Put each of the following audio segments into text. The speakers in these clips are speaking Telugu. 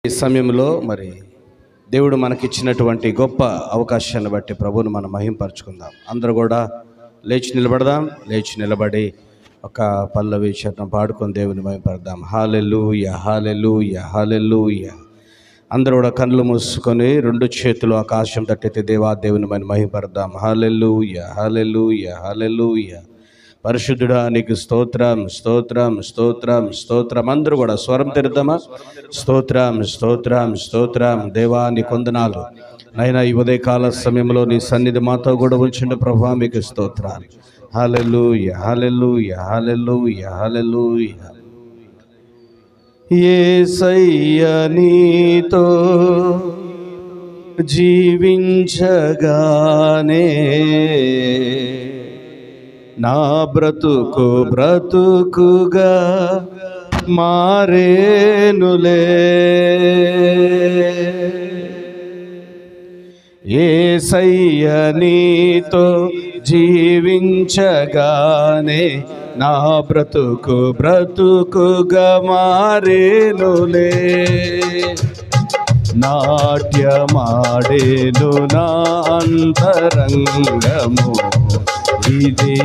ఈ సమయంలో మరి దేవుడు మనకిచ్చినటువంటి గొప్ప అవకాశాన్ని బట్టి ప్రభువును మనం మహింపరచుకుందాం. అందరూ కూడా లేచి నిలబడదాం. లేచి నిలబడి ఒక పల్లవి చరణం పాడుకొని దేవుని మహింపడదాం. హల్లెలూయా, హల్లెలూయా, హల్లెలూయా. అందరూ కూడా కళ్ళు మూసుకొని రెండు చేతులు ఆకాశం తట్టెత్తి దేవుని మహింపడదాం. హల్లెలూయా, హల్లెలూయా, హల్లెలూయా. పరిశుద్ధుడా నీకు స్తోత్రం, స్తోత్రం, స్తోత్రం, స్తోత్రం. అందరూ కూడా స్వరం తెరుద్దామా? స్తోత్రం, స్తోత్రం, స్తోత్రం. దేవా నీకు వందనాలు నైనా. ఈ ఉదయకాల సమయంలో నీ సన్నిధి మాతో కూడా ఉంచండి ప్రభువా, మీకు స్తోత్రాలు. హల్లెలూయా, హల్లెలూయా, హల్లెలూయా, హల్లెలూయా. యేసయ్య నీతో జీవించగానే నా బ్రతుకు బ్రతుకుగా మారేనులే. యేసయ్య నీతో జీవించగానే నా బ్రతుకు బ్రతుకుగా మారేనులే. నాట్యమాడేను నా అంతరంగము, ఇది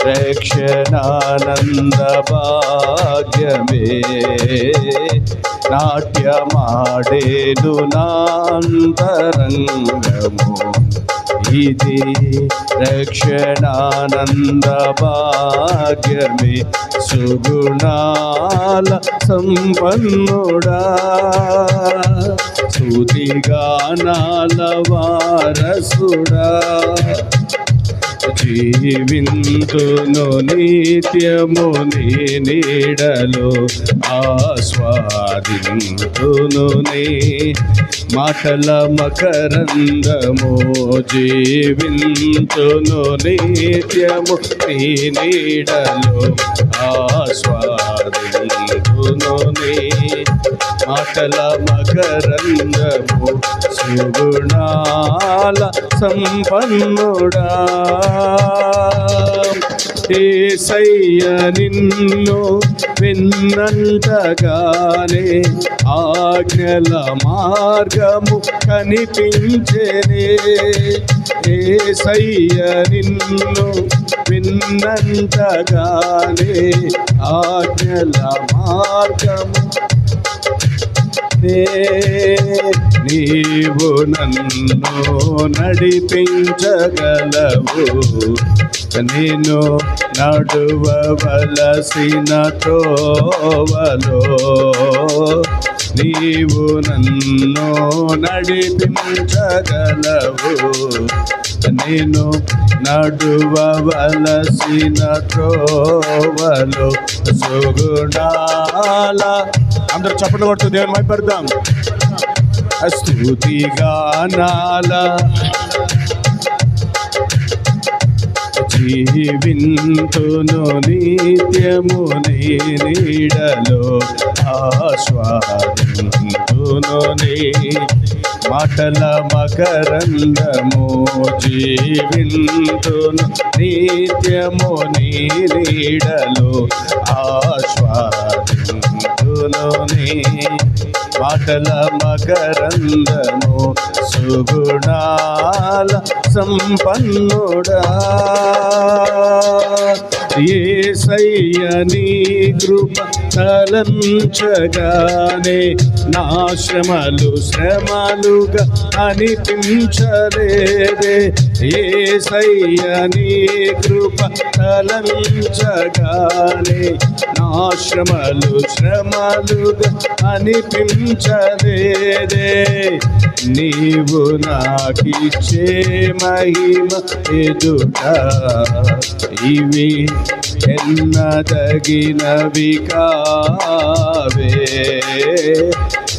రక్షణానంద భాగ్యమే. నాట్యమాడేను నా అంతరంగము, ఇది రక్షణానంద భాగ్యమే. సుగుణాల సంపన్నుడా, స్తుతిగానాల వారసుడా, జీవింతును నిత్యము నీ నీడలో, ఆస్వాదింతును నీ మాటల మకరందము. జీవింతును నిత్యము నీ నీడలో, ఆస్వాదింతును నీ మాటల మకరందము. సుగుణాల సంపన్నుడా, యేసయ్య నిన్ను విన్నంతగానే ఆజ్ఞల మార్గము కనిపించెనే. యేసయ్య నిన్ను విన్నంతగానే ఆజ్ఞల మార్గము. నీవు నన్ను నడిపించగలవు, నేను నడువవలసిన త్రోవలో. నీవు నన్ను నడిపించగలవు, నేను నడువవలసిన త్రోవలో. సుగుణాల అందరూ చప్పట్లు కొడుతూ దేవుని మహిమపడదాం. స్తుతిగానాల జీవింతును నిత్యము నీ నీడలో, ఆస్వాదింతును నీ మాటల మకరందము. జీవింతును నిత్యము నీ నీడలో, ఆస్వాదింతును నీ మాటల మకరందము. సుగుణాల సంపన్నుడా, యేసయ్య నీ కృప తలంచగానే నా శ్రమలు శ్రమలుగా అనిపించలేదే. యేసయ్య నీ కృప తలంచగానే నా శ్రమలు శ్రమలుగా అనిపించలేదే. నీవు నాకిచ్చే మహిమ ఎదుట ఇవి ఎన్నదగినవి కావే.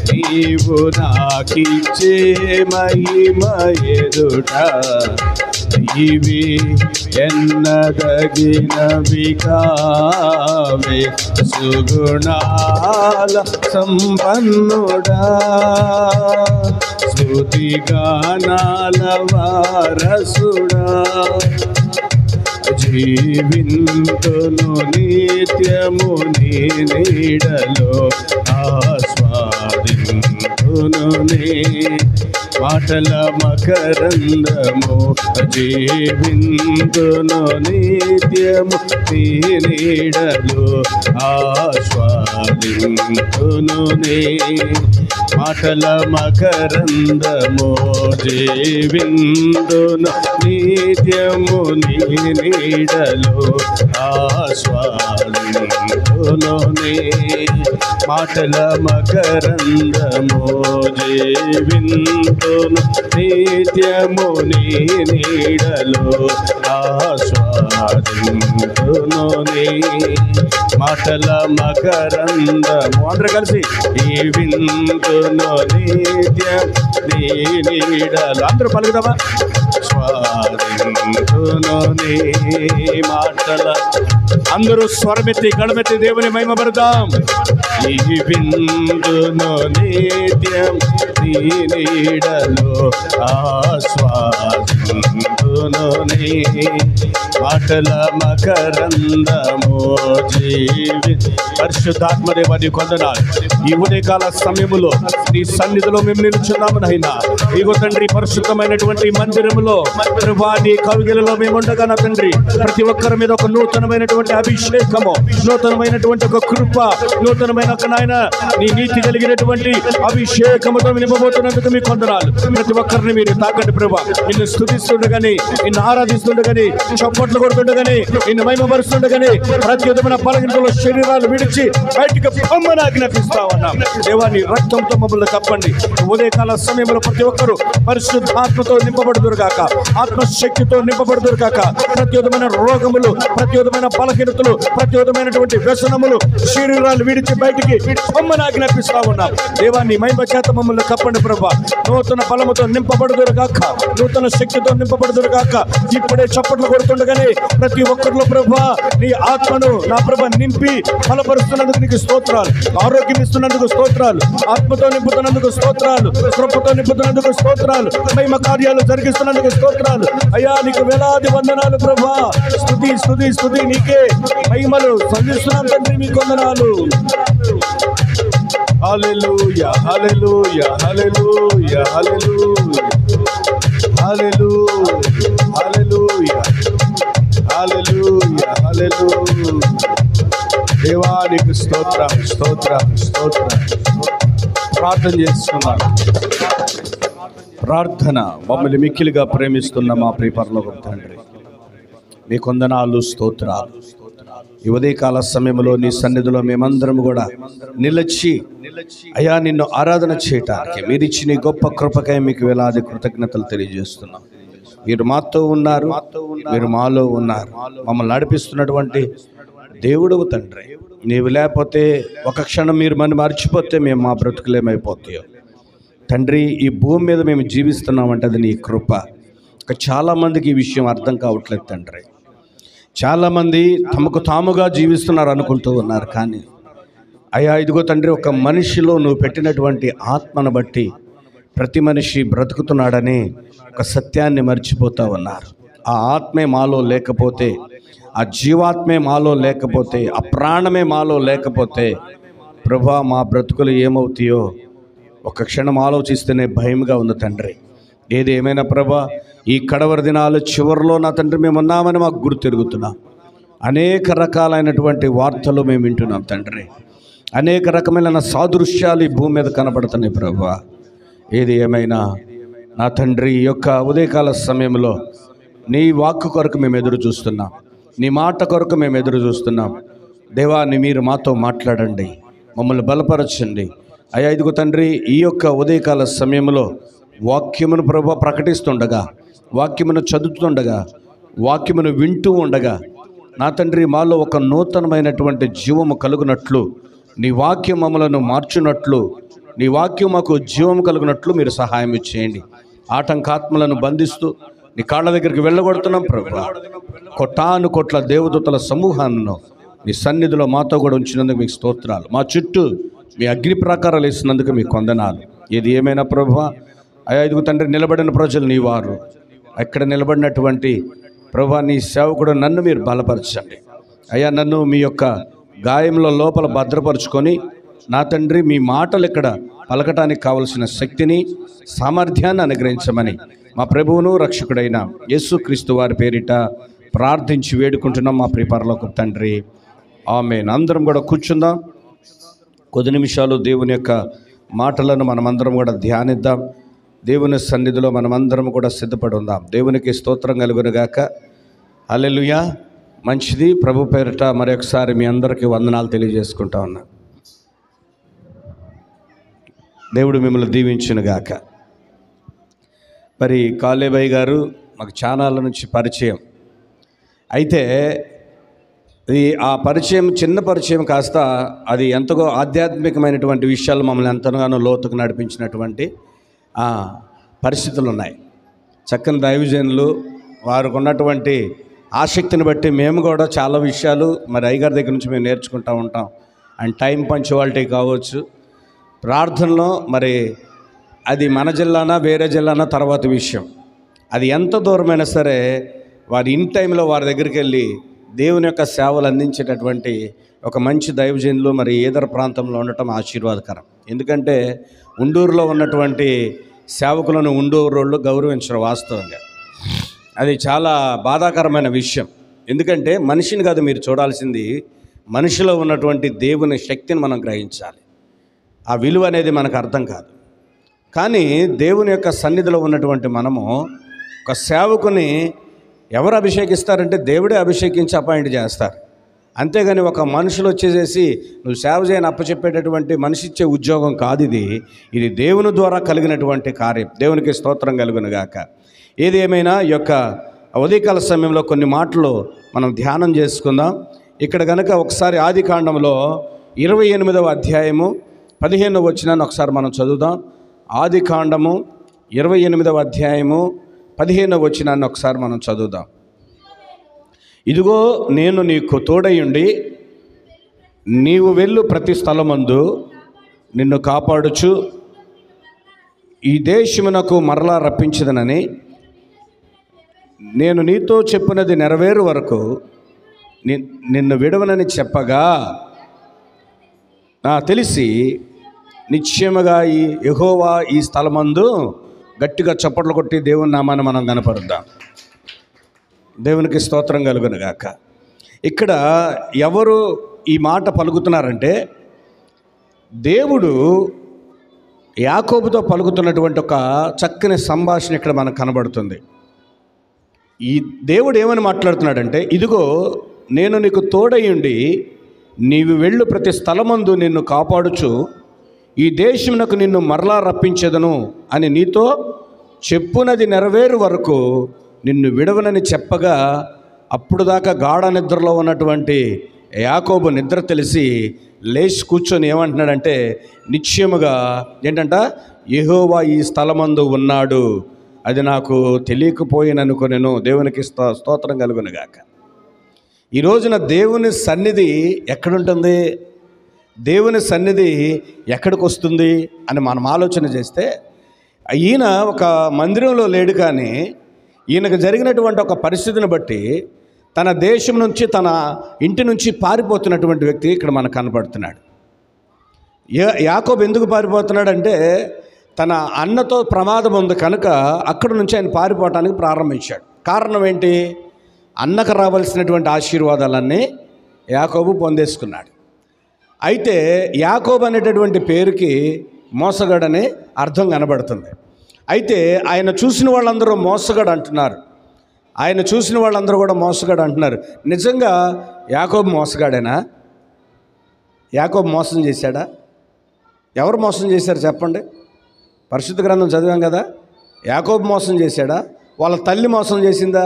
నీవు నాకిచ్చే మహిమ ఎదుట ఇవి ఎన్నదగినవి కావే. సుగుణాల సంపన్నుడా, స్తుతిగానాల వారసుడా, జీవింతును నిత్యము నీ నీడలో, ఆస్వాదింతును మాటల మకరందము జీవిందును నిత్యము నీ నీడలో ఆస్వాదింతును మాటల మకరందము జీవిందును నిత్యము నీ నీడలో ఆస్వాదింతును మాటల మకరందము జీవింతును నిత్యము నీ నీడలో ఆస్వాదింతును మాటల మకరందము అందరూ కలిసి జీవింతును నిత్యం నీ నీడలో అందరూ పలుకుదామా స్వాదింతును మాటల అందరూ స్వరమెత్తి గళమెత్తి దేవుని మహిమపడదాం జీవింతును నిత్యం నీ నీడలో ఆస్వాదింతును మాటల మకరందము పరిశుద్ధాత్మదేవాన్ని కొందనాలు ఈ ఉదయకాల సమయములో నీ సన్నిధిలో మేము నిలుచున్నాము నైనా ఇగో తండ్రి పరిశుద్ధమైనటువంటి మందిరములో నీ కవిగిలలో మేము ఉండగా నా తండ్రి ప్రతి ఒక్కరి మీద ఒక నూతనమైనటువంటి అభిషేకము నూతనమైనటువంటి ఒక కృప నూతనమైన ఒక నాయన నీ నీతి కలిగినటువంటి అభిషేకముతో నింపబోతున్నందుకు మీ కొందనాలు ప్రతి ఒక్కరిని మీరు తాకండి ప్రభా నిన్ను స్తుతిస్తుండగానే నిన్ను ఆరాధిస్తుండగానే చప్పట్లు కొడుతుండగానే నిన్ను మహిమపరుస్తుండగానే ప్రతి విధమైన బలహీనతలో శరీరాలు విడిచి బయటికి పొమ్మని ఆజ్ఞాపిస్తా ఉన్నాం దేవాన్ని రక్తంతో మమ్మల్ని తప్పండి ఉదయకాల సమయంలో ప్రతి ఒక్కరూ పరిశుద్ధాత్మతో నింపబడుదురుగాక ఆత్మశక్తితో నింపబడుదురుగాక ప్రతి విధమైన రోగములు ప్రతి విధమైన బలహీనతలు ప్రతి విధమైనటువంటి వ్యసనములు శరీరాలు విడిచి బయటికి పొమ్మని ఆజ్ఞాపిస్తా ఉన్నాం దేవాన్ని మహిమ చేత మమ్మల్ని కప్పండి ప్రభా నూతన బలముతో నింపబడుదురుగాక నూతన శక్తితో నింపబడుదురుగాక ఇప్పుడే చప్పట్లు కొడుతుండగానే ప్రతి ఒక్కరిలో ప్రభా నీ ఆత్మను నా ప్రభ నింపి బలపరుస్తున్నందుకు నీకు స్తోత్రాలు ఆరోగ్యం ఇస్తున్నందుకు స్తోత్రాలు ఆత్మతో నింపుతున్నందుకు స్తోత్రాలు కృపతో నింపుతున్నందుకు స్తోత్రాలు మహిమ కార్యాలు జరిగిస్తున్నందుకు స్తోత్రాలు అయ్యా నీకు వేలాది వందనాలు ప్రభా స్తుతి స్తుతి స్తుతి నీకే మహిమలు సంధిస్తున్నాం తండ్రి మీ వందనాలు హల్లెలూయా హల్లెలూయా హల్లెలూయా హల్లెలూయా హల్లెలూయా హల్లెలూయా హల్లెలూయా హల్లెలూయా దేవానికి స్తోత్రం స్తోత్రం స్తోత్రం ప్రార్థన చేస్తున్నాను ప్రార్థన మమ్మల్ని మిక్కిలిగా ప్రేమిస్తున్న మా ప్రియ పరలోకపు తండ్రి మీ కొందనాలు స్తోత్రాలు ఈ ఉదయకాల సమయంలో నీ సన్నిధిలో మేమందరం కూడా నిలిచి అయ్యా నిన్ను ఆరాధన చేయటానికి మీరు ఇచ్చిన గొప్ప కృపకై మీకు వేలాది కృతజ్ఞతలు తెలియజేస్తున్నాం మీరు మాతో ఉన్నారు మీరు మాలో ఉన్నారు మమ్మల్ని నడిపిస్తున్నటువంటి దేవుడవు తండ్రి నీవు లేకపోతే ఒక క్షణం మీరు మన మర్చిపోతే మేము మా బ్రతుకులేమైపోతాయో తండ్రి ఈ భూమి మీద మేము జీవిస్తున్నామంటే అది నీ కృప చాలామందికి ఈ విషయం అర్థం కావట్లేదు తండ్రి చాలామంది తమకు తాముగా జీవిస్తున్నారు అనుకుంటూ ఉన్నారు కానీ అయ్యా ఇదిగో తండ్రి ఒక మనిషిలో నువ్వు పెట్టినటువంటి ఆత్మను బట్టి ప్రతి మనిషి బ్రతుకుతున్నాడని ఒక సత్యాన్ని మర్చిపోతూ ఉన్నారు ఆ ఆత్మే మాలో లేకపోతే ఆ జీవాత్మే మాలో లేకపోతే ఆ ప్రాణమే మాలో లేకపోతే ప్రభా మా బ్రతుకులు ఏమవుతాయో ఒక క్షణం ఆలోచిస్తేనే భయంగా ఉంది తండ్రి ఏది ఏమైనా ప్రభా ఈ కడవరి దినాలు చివరిలో నా తండ్రి మేము ఉన్నామని మాకు గుర్తు తిరుగుతున్నాం అనేక రకాలైనటువంటి వార్తలు మేము వింటున్నాం తండ్రి అనేక రకమైన సాదృశ్యాలు ఈ భూమి మీద కనపడుతున్నాయి ప్రభా ఏది ఏమైనా నా తండ్రి ఈ యొక్క ఉదయకాల సమయంలో నీ వాక్కు కొరకు మేము ఎదురు చూస్తున్నాం నీ మాట కొరకు మేము ఎదురు చూస్తున్నాం దేవాన్ని మీరు మాతో మాట్లాడండి మమ్మల్ని బలపరచండి అయ్యా ఇదిగో తండ్రి ఈ యొక్క ఉదయకాల సమయంలో వాక్యమును ప్రభు ప్రకటిస్తుండగా వాక్యమును చదువుతుండగా వాక్యమును వింటూ ఉండగా నా తండ్రి మాలో ఒక నూతనమైనటువంటి జీవము కలుగునట్లు నీ వాక్యం మమ్మలను మార్చునట్లు నీ వాక్యం మాకు జీవము కలుగునట్లు మీరు సహాయం చేయండి ఆటంకాత్మలను బంధిస్తూ నీ కాళ్ళ దగ్గరికి వెళ్ళగొడుతున్నాం ప్రభు కొట్టాను కొట్ల దేవదూతల సమూహాన్ని నీ సన్నిధిలో మాతో కూడా ఉంచినందుకు మీకు స్తోత్రాలు మా చుట్టూ మీ అగ్ని ప్రాకారాలు వేసినందుకు మీకు వందనాలు ఏది ఏమైనా ప్రభు అయ్యా ఇదిగో తండ్రి నిలబడిన ప్రజలు నీ వారు అక్కడ నిలబడినటువంటి ప్రభు నీ సేవకుడు నన్ను మీరు బలపరచండి అయ్యా నన్ను మీ యొక్క గాయంలో లోపల భద్రపరుచుకొని నా తండ్రి మీ మాటలు ఇక్కడ పలకటానికి కావలసిన శక్తిని సామర్థ్యాన్ని అనుగ్రహించమని మా ప్రభువును రక్షకుడైన యేసుక్రీస్తు వారి పేరిట ప్రార్థించి వేడుకుంటున్నాం మా ప్రియ పరలోకపు తండ్రి, ఆమేన్. అందరం కూడా కూర్చుందాం. కొద్ది నిమిషాలు దేవుని యొక్క మాటలను మనమందరం కూడా ధ్యానిద్దాం. దేవుని సన్నిధిలో మనమందరం కూడా సిద్ధపడి ఉందాం. దేవునికి స్తోత్రం కలుగునుగాక. హల్లెలూయా. మంచిది. ప్రభు పేరిట మరొకసారి మీ అందరికీ వందనాలు తెలియజేసుకుంటా ఉన్నా. దేవుడు మిమ్మల్ని దీవించునుగాక. మరి కాలేబయ్య గారు మాకు చానాళ్ళ నుంచి పరిచయం. అయితే ఆ పరిచయం చిన్న పరిచయం కాస్త అది ఎంతగో ఆధ్యాత్మికమైనటువంటి విషయాలు మమ్మల్ని ఎంతగానో లోతుకు నడిపించినటువంటి పరిస్థితులు ఉన్నాయి. చక్కని దైవజనులు వారికి ఉన్నటువంటి ఆసక్తిని బట్టి మేము కూడా చాలా విషయాలు మరి అయ్యగారి దగ్గర నుంచి మేము నేర్చుకుంటూ ఉంటాం. అండ్ టైం పంచువాలిటీ కావచ్చు, ప్రార్థనలో మరి అది మన జిల్లానా వేరే జిల్లానా తర్వాత విషయం. అది ఎంత దూరమైనా సరే వారి ఇన్ టైంలో వారి దగ్గరికి వెళ్ళి దేవుని యొక్క సేవలు అందించేటటువంటి ఒక మంచి దైవజనులు మరి ఏదర ప్రాంతంలో ఉండటం ఆశీర్వాదకరం. ఎందుకంటే ఉండూరులో ఉన్నటువంటి సేవకులను ఉండూరు వాళ్ళు గౌరవించరు. వాస్తవంగా అది చాలా బాధాకరమైన విషయం. ఎందుకంటే మనిషిని కాదు మీరు చూడాల్సింది, మనిషిలో ఉన్నటువంటి దేవుని శక్తిని మనం గ్రహించాలి. ఆ విలువ అనేది మనకు అర్థం కాదు. కానీ దేవుని యొక్క సన్నిధిలో ఉన్నటువంటి మనము ఒక సేవకుని ఎవరు అభిషేకిస్తారంటే దేవుడే అభిషేకించి అపాయింట్ చేస్తారు. అంతేగాని ఒక మనుషులు వచ్చేసేసి నువ్వు సేవ చేయని అప్పచెప్పేటటువంటి మనిషి ఇచ్చే ఉద్యోగం కాదు ఇది. ఇది దేవుని ద్వారా కలిగినటువంటి కార్యం. దేవునికి స్తోత్రం కలుగునుగాక. ఏది ఏమైనా ఈ యొక్క ఉదయకాల సమయంలో కొన్ని మాటలు మనం ధ్యానం చేసుకుందాం. ఇక్కడ కనుక ఒకసారి ఆదికాండంలో 28వ అధ్యాయము 15వ వచనాన్ని ఒకసారి మనం చదువుదాం. ఆదికాండము 28వ అధ్యాయము 15వ వచనాన్ని ఒకసారి మనం చదువుదాం. ఇదిగో నేను నీకు తోడయుండి నీవు వెళ్ళు ప్రతి స్థలమందు నిన్ను కాపాడుచు ఈ దేశమునకు మరలా రప్పించదనని నేను నీతో చెప్పినది నెరవేరు వరకు నిన్ను విడవనని చెప్పగా తెలిసి నిశ్చయముగా ఈ యెహోవా ఈ స్థలమందు గట్టిగా చప్పట్లు కొట్టి దేవుని నామాన్ని మనం కనపరుద్దాం. దేవునికి స్తోత్రం కలుగునుగాక. ఇక్కడ ఎవరు ఈ మాట పలుకుతున్నారంటే దేవుడు యాకోబుతో పలుకుతున్నటువంటి ఒక చక్కని సంభాషణ ఇక్కడ మనకు కనబడుతుంది. ఈ దేవుడు ఏమని మాట్లాడుతున్నాడంటే, ఇదిగో నేను నీకు తోడయుండి నీవు వెళ్ళు ప్రతి స్థలమందు నిన్ను కాపాడుచు ఈ దేశమునకు నిన్ను మరలా రప్పించెదను అని నీతో చెప్పునది నెరవేరు వరకు నిన్ను విడవనని చెప్పగా అప్పుడు దాకా గాఢ నిద్రలో ఉన్నటువంటి యాకోబు నిద్ర తెలిసి లేచి కూర్చొని ఏమంటున్నాడంటే, నిశ్చయముగా ఏంటంట, యెహోవా ఈ స్థలమందు ఉన్నాడు, అది నాకు తెలియకపోయిననుకొనెను. దేవునికి స్తోత్రం కలుగునుగాక. ఈ రోజున దేవుని సన్నిధి ఎక్కడుంటుంది, దేవుని సన్నిధి ఎక్కడికి వస్తుంది అని మనం ఆలోచన చేస్తే, ఈయన ఒక మందిరంలో లేడు, కానీ ఈయనకు జరిగినటువంటి ఒక పరిస్థితిని బట్టి తన దేశం నుంచి తన ఇంటి నుంచి పారిపోతున్నటువంటి వ్యక్తి ఇక్కడ మనకు కనపడుతున్నాడు. యాకోబు ఎందుకు పారిపోతున్నాడంటే తన అన్నతో ప్రమాదం ఉంది కనుక అక్కడి నుంచి ఆయన పారిపోవటానికి ప్రారంభించాడు. కారణం ఏంటి? అన్నకు రావాల్సినటువంటి ఆశీర్వాదాలన్నీ యాకోబు పొందేసుకున్నాడు. అయితే యాకోబు అనేటటువంటి పేరుకి మోసగాడనే అర్థం కనబడుతుంది. అయితే ఆయన చూసిన వాళ్ళందరూ మోసగాడు అంటున్నారు. ఆయన చూసిన వాళ్ళందరూ కూడా మోసగాడు అంటున్నారు. నిజంగా యాకోబు మోసగాడేనా? యాకోబు మోసం చేశాడా? ఎవరు మోసం చేశారు చెప్పండి? పరిశుద్ధ గ్రంథం చదివాం కదా. యాకోబు మోసం చేశాడా? వాళ్ళ తల్లి మోసం చేసిందా?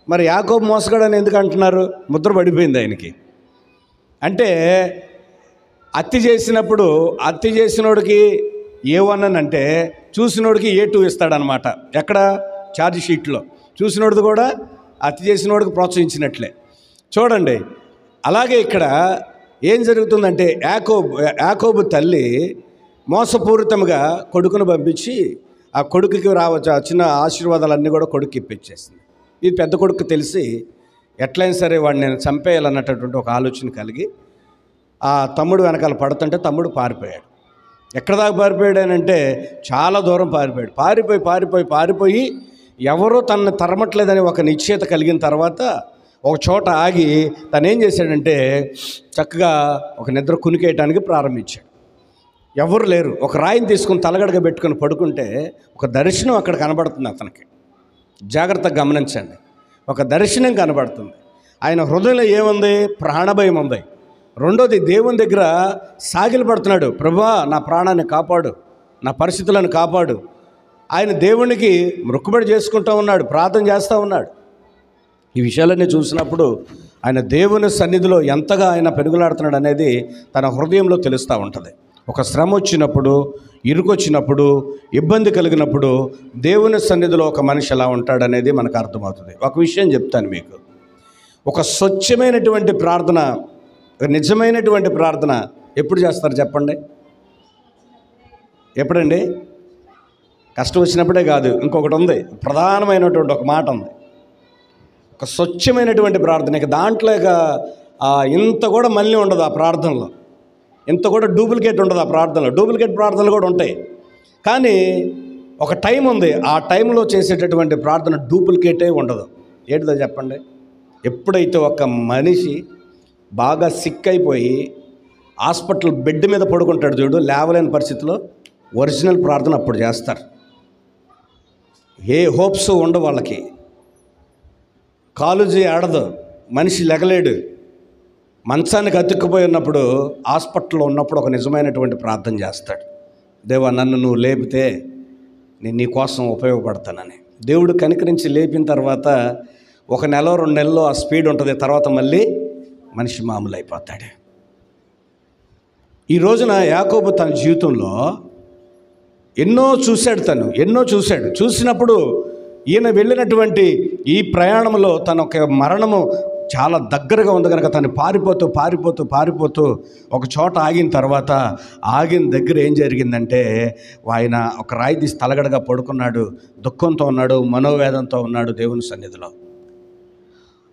మరి యాకోబు మోసగాడని ఎందుకు అంటున్నారు? ముద్ర పడిపోయింది ఆయనకి. అంటే అత్తి చేసినప్పుడు అత్తి చేసినోడికి A1 అంటే చూసినోడికి A2 ఇస్తాడనమాట. ఎక్కడ? ఛార్జ్ షీట్లో. చూసినోడిది కూడా అత్తి చేసినోడికి ప్రోత్సహించినట్లే. చూడండి, అలాగే ఇక్కడ ఏం జరుగుతుందంటే యాకోబు తల్లి మోసపూరితంగా కొడుకును పంపించి ఆ కొడుకుకి చిన్న ఆశీర్వాదాలన్నీ కూడా కొడుకు ఇప్పించేసింది. ఇది పెద్ద కొడుకు తెలిసి ఎట్లయినా సరే వాడిని నేను చంపేయాలన్నటువంటి ఒక ఆలోచన కలిగి ఆ తమ్ముడు వెనకాల పడుతుంటే తమ్ముడు పారిపోయాడు. ఎక్కడ దాకా పారిపోయాడనంటే చాలా దూరం పారిపోయి ఎవరో తనని తరమట్లేదని ఒక నిశ్చయత కలిగిన తర్వాత ఒక చోట ఆగి తను ఏం చేశాడంటే చక్కగా ఒక నిద్ర కునికేయటానికి ప్రారంభించాడు. ఎవరు లేరు. ఒక రాయిని తీసుకుని తలగడగా పెట్టుకుని పడుకుంటే ఒక దర్శనం అక్కడ కనబడుతుంది అతనికి. జాగ్రత్తగా గమనించండి. ఒక దర్శనం కనబడుతుంది. ఆయన హృదయంలో ఏముంది? ప్రాణభయం ఉంది. రెండోది, దేవుని దగ్గర సాగిలపడుతున్నాడు. ప్రభువా, నా ప్రాణాన్ని కాపాడు, నా పరిస్థితులను కాపాడు. ఆయన దేవునికి మొక్కుబడి చేసుకుంటూ ఉన్నాడు, ప్రార్థన చేస్తూ ఉన్నాడు. ఈ విషయాలన్నీ చూసినప్పుడు ఆయన దేవుని సన్నిధిలో ఎంతగా ఆయన పెరుగులాడుతున్నాడు అనేది తన హృదయంలో తెలుస్తూ ఉంటుంది. ఒక శ్రమ వచ్చినప్పుడు, ఇరుకొచ్చినప్పుడు, ఇబ్బంది కలిగినప్పుడు దేవుని సన్నిధిలో ఒక మనిషి ఎలా ఉంటాడనేది మనకు అర్థమవుతుంది. ఒక విషయం చెప్తాను మీకు. ఒక స్వచ్ఛమైనటువంటి ప్రార్థన, నిజమైనటువంటి ప్రార్థన ఎప్పుడు చేస్తారు చెప్పండి? ఎప్పుడండి? కష్టం వచ్చినప్పుడే కాదు, ఇంకొకటి ఉంది, ప్రధానమైనటువంటి ఒక మాట ఉంది. ఒక స్వచ్ఛమైనటువంటి ప్రార్థన. ఇక దాంట్లో ఇంత కూడా మళ్ళీ ఉండదు ఆ ప్రార్థనలో, ఇంత కూడా డూప్లికేట్ ఉండదు ఆ ప్రార్థనలో. డూప్లికేట్ ప్రార్థనలు కూడా ఉంటాయి, కానీ ఒక టైం ఉంది. ఆ టైంలో చేసేటటువంటి ప్రార్థన డూప్లికేటే ఉండదు. ఏంటిదో చెప్పండి? ఎప్పుడైతే ఒక మనిషి బాగా సిక్ అయిపోయి హాస్పిటల్ బెడ్ మీద పడుకుంటాడు చూడు, లేవలేని పరిస్థితిలో, ఒరిజినల్ ప్రార్థన అప్పుడు చేస్తారు. ఏ హోప్స్ ఉండవు వాళ్ళకి, కాలుజీ ఆడదు, మనిషి లెగలేడు, మంచానికి అతుక్కుపోయి ఉన్నప్పుడు, హాస్పిటల్లో ఉన్నప్పుడు ఒక నిజమైనటువంటి ప్రార్థన చేస్తాడు. దేవా, నన్ను నువ్వు లేపితే నేను నీ కోసం ఉపయోగపడతానని. దేవుడు కనికరించి లేపిన తర్వాత 1 నెల 2 నెలల్లో ఆ స్పీడ్ ఉంటుంది. తర్వాత మళ్ళీ మనిషి మామూలు అయిపోతాడు. ఈ రోజున యాకోబు తన జీవితంలో ఎన్నో చూశాడు. చూసినప్పుడు ఈయన వెళ్ళినటువంటి ఈ ప్రయాణంలో తన ఒక మరణము చాలా దగ్గరగా ఉంది కనుక తను పారిపోతూ ఒక చోట ఆగిన తర్వాత, ఆగిన దగ్గర ఏం జరిగిందంటే ఆయన ఒక రాయి తీసి తలగడగా పడుకున్నాడు. దుఃఖంతో ఉన్నాడు, మనోవేదంతో ఉన్నాడు దేవుని సన్నిధిలో.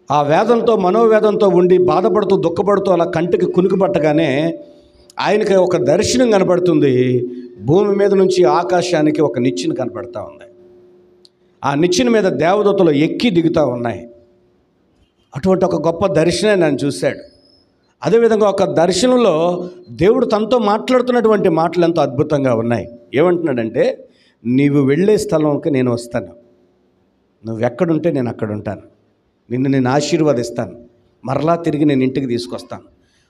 ఆ వేదంతో, మనోవేదంతో ఉండి బాధపడుతూ దుఃఖపడుతూ అలా కంటికి కునుకు పట్టగానే ఆయనకి ఒక దర్శనం కనపడుతుంది. భూమి మీద నుంచి ఆకాశానికి ఒక నిచ్చెన కనపడతా ఉంది. ఆ నిచ్చెన మీద దేవదూతలు ఎక్కి దిగుతూ ఉన్నాయి. అటువంటి ఒక గొప్ప దర్శనాన్ని నేను చూశాడు. అదేవిధంగా ఒక దర్శనంలో దేవుడు తనతో మాట్లాడుతున్నటువంటి మాటలు ఎంతో అద్భుతంగా ఉన్నాయి. ఏమంటున్నాడంటే, నీవు వెళ్ళే స్థలంకి నేను వస్తాను, నువ్వు ఎక్కడుంటే నేను అక్కడ ఉంటాను, నిన్ను నేను ఆశీర్వదిస్తాను, మరలా తిరిగి నేను ఇంటికి తీసుకొస్తాను.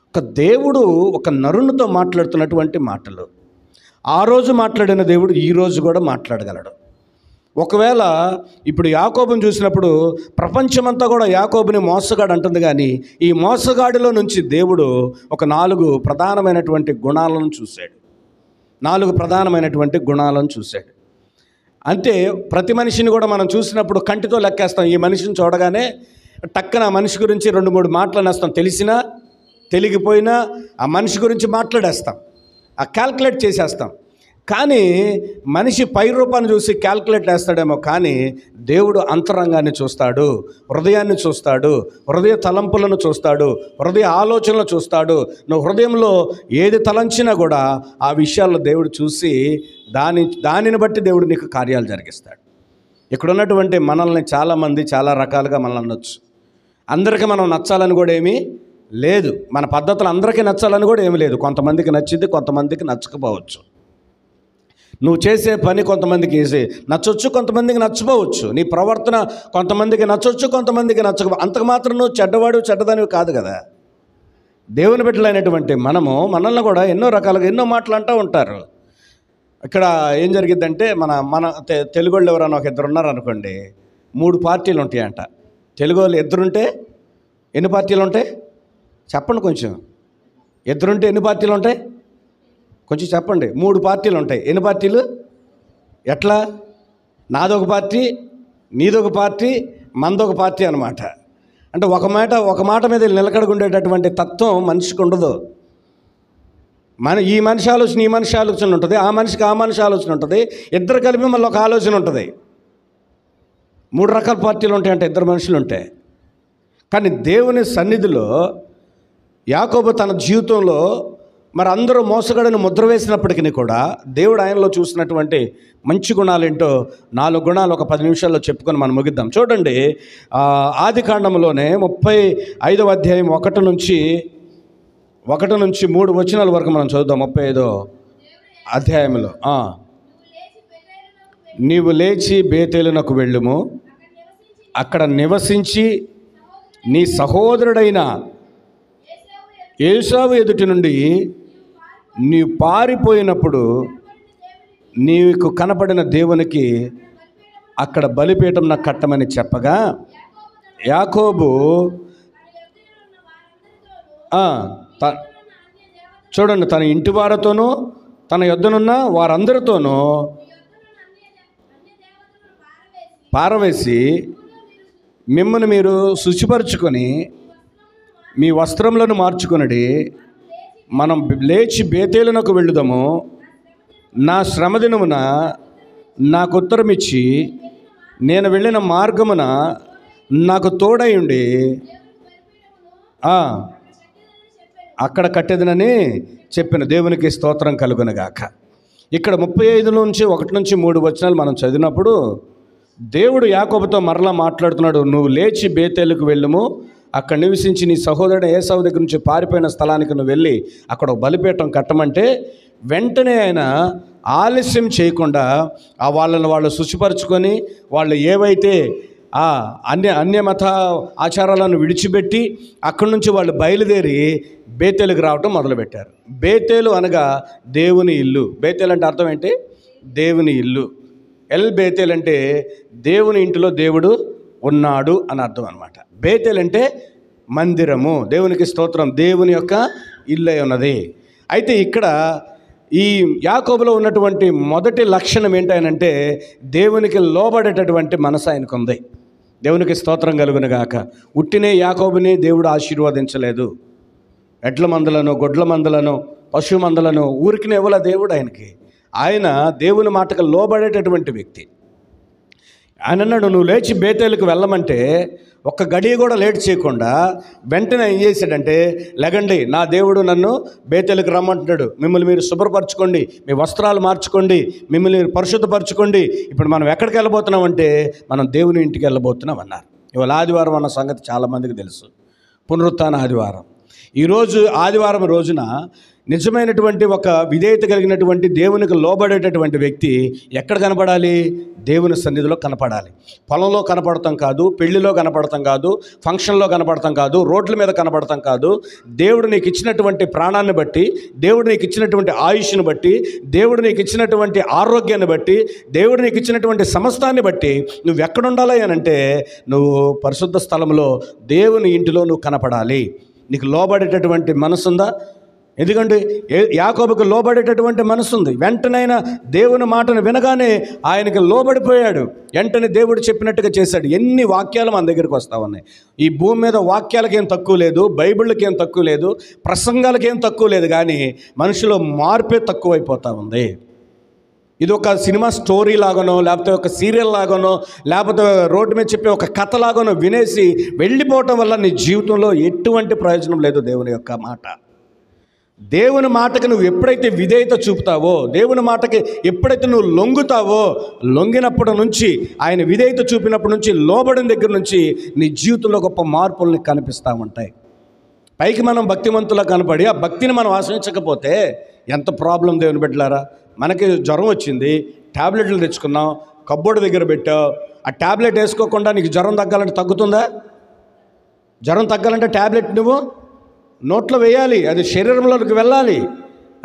ఒక దేవుడు ఒక నరునితో మాట్లాడుతున్నటువంటి మాటలు. ఆ రోజు మాట్లాడిన దేవుడు ఈ రోజు కూడా మాట్లాడగలడు. ఒకవేళ ఇప్పుడు యాకోబుని చూసినప్పుడు ప్రపంచమంతా కూడా యాకోబుని మోసగాడు అంటుంది, కానీ ఈ మోసగాడిలో నుంచి దేవుడు ఒక 4 ప్రధానమైనటువంటి గుణాలను చూశాడు. 4 ప్రధానమైనటువంటి గుణాలను చూశాడు. అంటే ప్రతి మనిషిని కూడా మనం చూసినప్పుడు కంటితో లెక్కేస్తాం. ఈ మనిషిని చూడగానే టక్కన ఆ మనిషి గురించి 2-3 మాటలు అనేస్తాం. తెలిసినా తెలియకపోయినా ఆ మనిషి గురించి మాట్లాడేస్తాం, ఆ క్యాల్కులేట్ చేసేస్తాం. కానీ మనిషి పై రూపాన్ని చూసి క్యాల్కులేట్ వేస్తాడేమో, కానీ దేవుడు అంతరంగాన్ని చూస్తాడు, హృదయాన్ని చూస్తాడు, హృదయ తలంపులను చూస్తాడు, హృదయ ఆలోచనలు చూస్తాడు. నువ్వు హృదయంలో ఏది తలంచినా కూడా ఆ విషయాల్లో దేవుడు చూసి దానిని బట్టి దేవుడు నీకు కార్యాలు జరిగిస్తాడు. ఇక్కడ ఉన్నటువంటి మనల్ని చాలామంది చాలా రకాలుగా మనల్ని అనొచ్చు. అందరికీ మనం నచ్చాలని కూడా ఏమీ లేదు, మన పద్ధతులు అందరికీ నచ్చాలని కూడా ఏమీ లేదు. కొంతమందికి నచ్చింది, కొంతమందికి నచ్చకపోవచ్చు. నువ్వు చేసే పని కొంతమందికి నచ్చొచ్చు, కొంతమందికి నచ్చపోవచ్చు. నీ ప్రవర్తన కొంతమందికి నచ్చొచ్చు, కొంతమందికి నచ్చకపో. అంతకు మాత్రం నువ్వు చెడ్డదానివి కాదు కదా. దేవుని బిడ్డలైనటువంటి మనల్ని కూడా ఎన్నో రకాలుగా ఎన్నో మాటలు అంటూ ఉంటారు. ఇక్కడ ఏం జరిగిద్దంటే మన తెలుగు వాళ్ళు ఎవరైనా ఒక 2 ఉన్నారనుకోండి, 3 పార్టీలు ఉంటాయంట. తెలుగు వాళ్ళు 2 ఉంటే ఎన్ని పార్టీలు ఉంటాయి చెప్పండి కొంచెం. 2 ఉంటే ఎన్ని పార్టీలు ఉంటాయి కొంచెం చెప్పండి. 3 పార్టీలు ఉంటాయి. ఎన్ని పార్టీలు? ఎట్లా? నాదొక పార్టీ, నీదొక పార్టీ, మనదొక పార్టీ అనమాట. అంటే ఒక మాట మీద నిలకడగుండేటటువంటి తత్వం మనిషికి ఉండదు. ఈ మనిషి ఆలోచన ఈ మనిషి ఆలోచన ఉంటుంది, ఆ మనిషికి ఆ మనిషి ఆలోచన ఉంటుంది, ఇద్దరు కలిపి మళ్ళీ ఒక ఆలోచన ఉంటుంది. 3 రకాల పార్టీలు ఉంటాయంటే 2 మనుషులు ఉంటాయి. కానీ దేవుని సన్నిధిలో యాకోబు తన జీవితంలో మరి అందరూ మోసగాడని ముద్ర వేసినప్పటికీ కూడా దేవుడు ఆయనలో చూసినటువంటి మంచి గుణాలు ఏంటో 4 గుణాలు ఒక 10 నిమిషాల్లో చెప్పుకొని మనం ముగిద్దాం. చూడండి, ఆది కాండంలోనే 35వ అధ్యాయం 1 నుంచి 3 వచనాల వరకు మనం చదువుదాం. 35వ అధ్యాయంలో, నీవు లేచి బేతేలునకు వెళ్ళుము, అక్కడ నివసించి నీ సహోదరుడైన ఏశావు ఎదుటి నుండి నీవు పారిపోయినప్పుడు నీకు కనపడిన దేవునికి అక్కడ బలిపీఠం నాకు కట్టమని చెప్పగా, యాకోబు చూడండి, తన ఇంటి వారితోనూ తన యొద్దనున్న వారందరితోనూ పారవేసి మిమ్మల్ని మీరు శుచిపరుచుకొని మీ వస్త్రములను మార్చుకొనడి, మనం లేచి బేతేలునకు వెళ్ళుదాము, నా శ్రమదినమున నాకు ఉత్తరం ఇచ్చి నేను వెళ్ళిన మార్గమున నాకు తోడయుండి అక్కడ కట్టేదనని చెప్పిన. దేవునికి స్తోత్రం కలుగునుగాక. ఇక్కడ 35 నుంచి 1 నుంచి 3 వచనాలు మనం చదివినప్పుడు దేవుడు యాకోబుతో మరలా మాట్లాడుతున్నాడు. నువ్వు లేచి బేతేలుకు వెళ్ళుము, అక్కడ నివసించి నీ సహోదరుడు ఏశావు దగ్గర నుంచి పారిపోయిన స్థలానికి నువ్వు వెళ్ళి అక్కడ ఒక బలిపీఠం కట్టమంటే, వెంటనే ఆయన ఆలస్యం చేయకుండా వాళ్ళని వాళ్ళు శుచిపరుచుకొని వాళ్ళు ఏవైతే అన్య మత ఆచారాలను విడిచిపెట్టి అక్కడి నుంచి వాళ్ళు బయలుదేరి బేతేలుకు రావటం మొదలుపెట్టారు. బేతేలు అనగా దేవుని ఇల్లు. బేతేలు అంటే అర్థం ఏంటి? దేవుని ఇల్లు. బేతేల్ అంటే దేవుని ఇంటిలో దేవుడు ఉన్నాడు అని అర్థం అనమాట. బేతేల్ అంటే మందిరము. దేవునికి స్తోత్రం. దేవుని యొక్క ఇల్లే ఉన్నది. అయితే ఇక్కడ ఈ యాకోబులో ఉన్నటువంటి మొదటి లక్షణం ఏంటంటే దేవునికి లోబడేటటువంటి మనసు ఆయనకు ఉంది. దేవునికి స్తోత్రం కలుగునుగాక. ఉట్టినే యాకోబుని దేవుడు ఆశీర్వదించలేదు. ఎడ్ల మందలను, గొడ్ల మందలను, పశువు మందలను ఊరికినే ఇవ్వల దేవుడు ఆయనకి. ఆయన దేవుని మాటకు లోబడేటటువంటి వ్యక్తి. ఆయన అన్నాడు, నువ్వు లేచి బేతేలుకు వెళ్ళమంటే ఒక్క గడియ కూడా లేట్ చేయకుండా వెంటనే ఏం చేశాడంటే, లెగండి, నా దేవుడు నన్ను బేతేలుకు రమ్మంటున్నాడు, మిమ్మల్ని మీరు శుభ్రపరచుకోండి, మీ వస్త్రాలు మార్చుకోండి, మిమ్మల్ని మీరు పరిశుద్ధపరచుకోండి, ఇప్పుడు మనం ఎక్కడికి వెళ్ళబోతున్నామంటే మనం దేవుని ఇంటికి వెళ్ళబోతున్నాం అన్నారు. ఇవాళ ఆదివారం అన్న సంగతి చాలామందికి తెలుసు. పునరుత్థాన ఆదివారం. ఈరోజు ఆదివారం రోజున నిజమైనటువంటి ఒక విధేయత కలిగినటువంటి దేవునికి లోబడేటటువంటి వ్యక్తి ఎక్కడ కనపడాలి? దేవుని సన్నిధిలో కనపడాలి. పొలంలో కనపడతాం కాదు, పెళ్లిలో కనపడతాం కాదు, ఫంక్షన్లో కనపడతాం కాదు, రోడ్ల మీద కనపడతాం కాదు. దేవుడు నీకు ఇచ్చినటువంటి ప్రాణాన్ని బట్టి, దేవుడు నీకు ఇచ్చినటువంటి ఆయుష్ను బట్టి, దేవుడు నీకు ఇచ్చినటువంటి ఆరోగ్యాన్ని బట్టి, దేవుడు నీకు ఇచ్చినటువంటి సమస్తాన్ని బట్టి నువ్వు ఎక్కడుండాలి అని అంటే నువ్వు పరిశుద్ధ స్థలంలో దేవుని ఇంటిలో నువ్వు కనపడాలి. నీకు లోబడేటటువంటి మనసుందా? ఎందుకంటే యాకోబుకు లోబడేటటువంటి మనసు ఉంది. వెంటనైనా దేవుని మాటను వినగానే ఆయనకి లోబడిపోయాడు. వెంటనే దేవుడు చెప్పినట్టుగా చేశాడు. ఎన్ని వాక్యాలు మన దగ్గరికి వస్తూ ఉన్నాయి. ఈ భూమి మీద వాక్యాలకి ఏం తక్కువ లేదు, బైబిళ్ళకి ఏం తక్కువ లేదు, ప్రసంగాలకి ఏం తక్కువ లేదు. కానీ మనుషులో మార్పే తక్కువైపోతూ ఉంది. ఇది ఒక సినిమా స్టోరీ లాగానో, లేకపోతే ఒక సీరియల్ లాగానో, లేకపోతే రోడ్డు మీద చెప్పే ఒక కథ లాగానో వినేసి వెళ్ళిపోవటం వల్ల నీ జీవితంలో ఎటువంటి ప్రయోజనం లేదు. దేవుని యొక్క మాట, దేవుని మాటకి నువ్వు ఎప్పుడైతే విధేయత చూపుతావో, దేవుని మాటకి ఎప్పుడైతే నువ్వు లొంగుతావో, లొంగినప్పటి నుంచి, ఆయన విధేయత చూపినప్పటి నుంచి, లోబడిన దగ్గర నుంచి నీ జీవితంలో గొప్ప మార్పుల్ని కనిపిస్తూ ఉంటాయి. పైకి మనం భక్తిమంతులా కనపడి ఆ భక్తిని మనం ఆశ్రయించకపోతే ఎంత ప్రాబ్లం దేవుని బిడ్డలారా. మనకి జ్వరం వచ్చింది, ట్యాబ్లెట్లు తెచ్చుకున్నాం, కబ్బోర్డు దగ్గర పెట్టావు. ఆ ట్యాబ్లెట్ వేసుకోకుండా నీకు జ్వరం తగ్గాలంటే తగ్గుతుందా? జ్వరం తగ్గాలంటే ట్యాబ్లెట్ నువ్వు నోట్లో వేయాలి, అది శరీరంలోకి వెళ్ళాలి.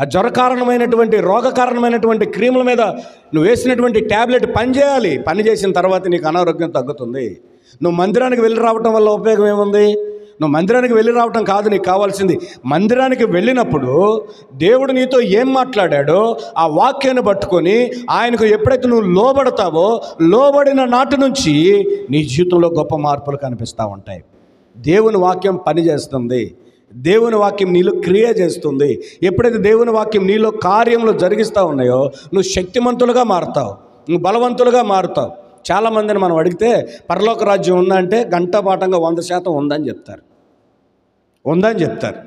ఆ జ్వర కారణమైనటువంటి, రోగ కారణమైనటువంటి క్రీముల మీద నువ్వు వేసినటువంటి ట్యాబ్లెట్ పనిచేయాలి. పని చేసిన తర్వాత నీకు అనారోగ్యం తగ్గుతుంది. నువ్వు మందిరానికి వెళ్ళి రావటం వల్ల ఉపయోగం ఏముంది? నువ్వు మందిరానికి వెళ్ళి రావటం కాదు నీకు కావాల్సింది. మందిరానికి వెళ్ళినప్పుడు దేవుడు నీతో ఏం మాట్లాడాడో ఆ వాక్యాన్ని పట్టుకొని ఆయనకు ఎప్పుడైతే నువ్వు లోబడతావో, లోబడిన నాటి నుంచి నీ జీవితంలో గొప్ప మార్పులు కనిపిస్తూ ఉంటాయి. దేవుని వాక్యం పనిచేస్తుంది. దేవుని వాక్యం నీలో క్రియ చేస్తుంది. ఎప్పుడైతే దేవుని వాక్యం నీలో కార్యములు జరిగిస్తూ ఉన్నాయో నువ్వు శక్తిమంతులుగా మారుతావు, నువ్వు బలవంతులుగా మారుతావు. చాలామందిని మనం అడిగితే పరలోక రాజ్యం ఉందంటే గంటపాఠంగా 100% ఉందని చెప్తారు.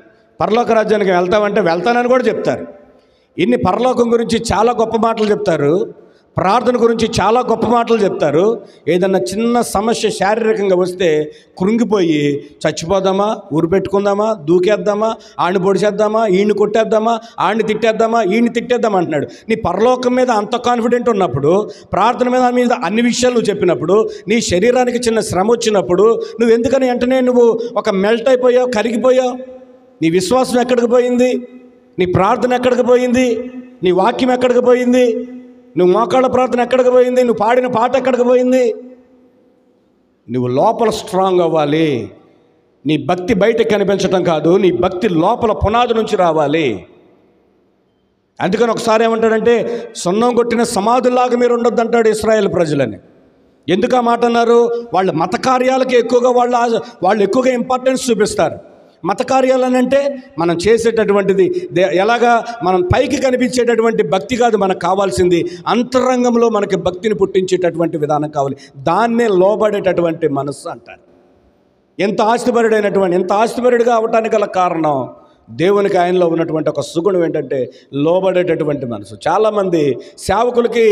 పరలోక రాజ్యానికి వెళ్తామంటే వెళ్తానని కూడా చెప్తారు. ఇన్ని పరలోకం గురించి చాలా గొప్ప మాటలు చెప్తారు, ప్రార్థన గురించి చాలా గొప్ప మాటలు చెప్తారు. ఏదన్నా చిన్న సమస్య శారీరకంగా వస్తే కృంగిపోయి చచ్చిపోదామా, ఊరు పెట్టుకుందామా, దూకేద్దామా, ఆడిని పొడిచేద్దామా, ఈయన్ని కొట్టేద్దామా, ఆడిని తిట్టేద్దామా, ఈయన్ని తిట్టేద్దామా అంటున్నాడు. నీ పరలోకం మీద అంత కాన్ఫిడెంట్ ఉన్నప్పుడు, ప్రార్థన మీద అన్ని విషయాలు నువ్వు చెప్పినప్పుడు, నీ శరీరానికి చిన్న శ్రమ వచ్చినప్పుడు నువ్వు ఎందుకని వెంటనే నువ్వు ఒక మెల్ట్ అయిపోయావు, కరిగిపోయావు? నీ విశ్వాసం ఎక్కడికి పోయింది? నీ ప్రార్థన ఎక్కడికి పోయింది? నీ వాక్యం ఎక్కడికి పోయింది? నువ్వు మోకాళ్ళ ప్రార్థన ఎక్కడికి పోయింది? నువ్వు పాడిన పాట ఎక్కడికి పోయింది? నువ్వు లోపల స్ట్రాంగ్ అవ్వాలి. నీ భక్తి బయటకు కనిపించడం కాదు, నీ భక్తి లోపల పునాది నుంచి రావాలి. అందుకని ఒకసారి ఏమంటాడంటే, సున్నం కొట్టిన సమాధుల్లాగా మీరు ఉండొద్దు అంటాడు ఇశ్రాయేల్ ప్రజలని. ఎందుకు ఆ మాట అన్నారు? వాళ్ళు మత కార్యాలకి ఎక్కువగా వాళ్ళు ఎక్కువగా ఇంపార్టెన్స్ చూపిస్తారు. మత కార్యాలని అంటే మనం చేసేటటువంటిది ఎలాగా మనం పైకి కనిపించేటటువంటి భక్తి కాదు మనకు కావాల్సింది, అంతరంగంలో మనకి భక్తిని పుట్టించేటటువంటి విధానం కావాలి. దాన్నే లోబడేటటువంటి మనస్సు అంటారు. ఎంత ఆస్తిపరుడిగా అవటానికి గల కారణం దేవునికి ఆయనలో ఉన్నటువంటి ఒక సుగుణం ఏంటంటే లోబడేటటువంటి మనసు. చాలామంది సేవకులకి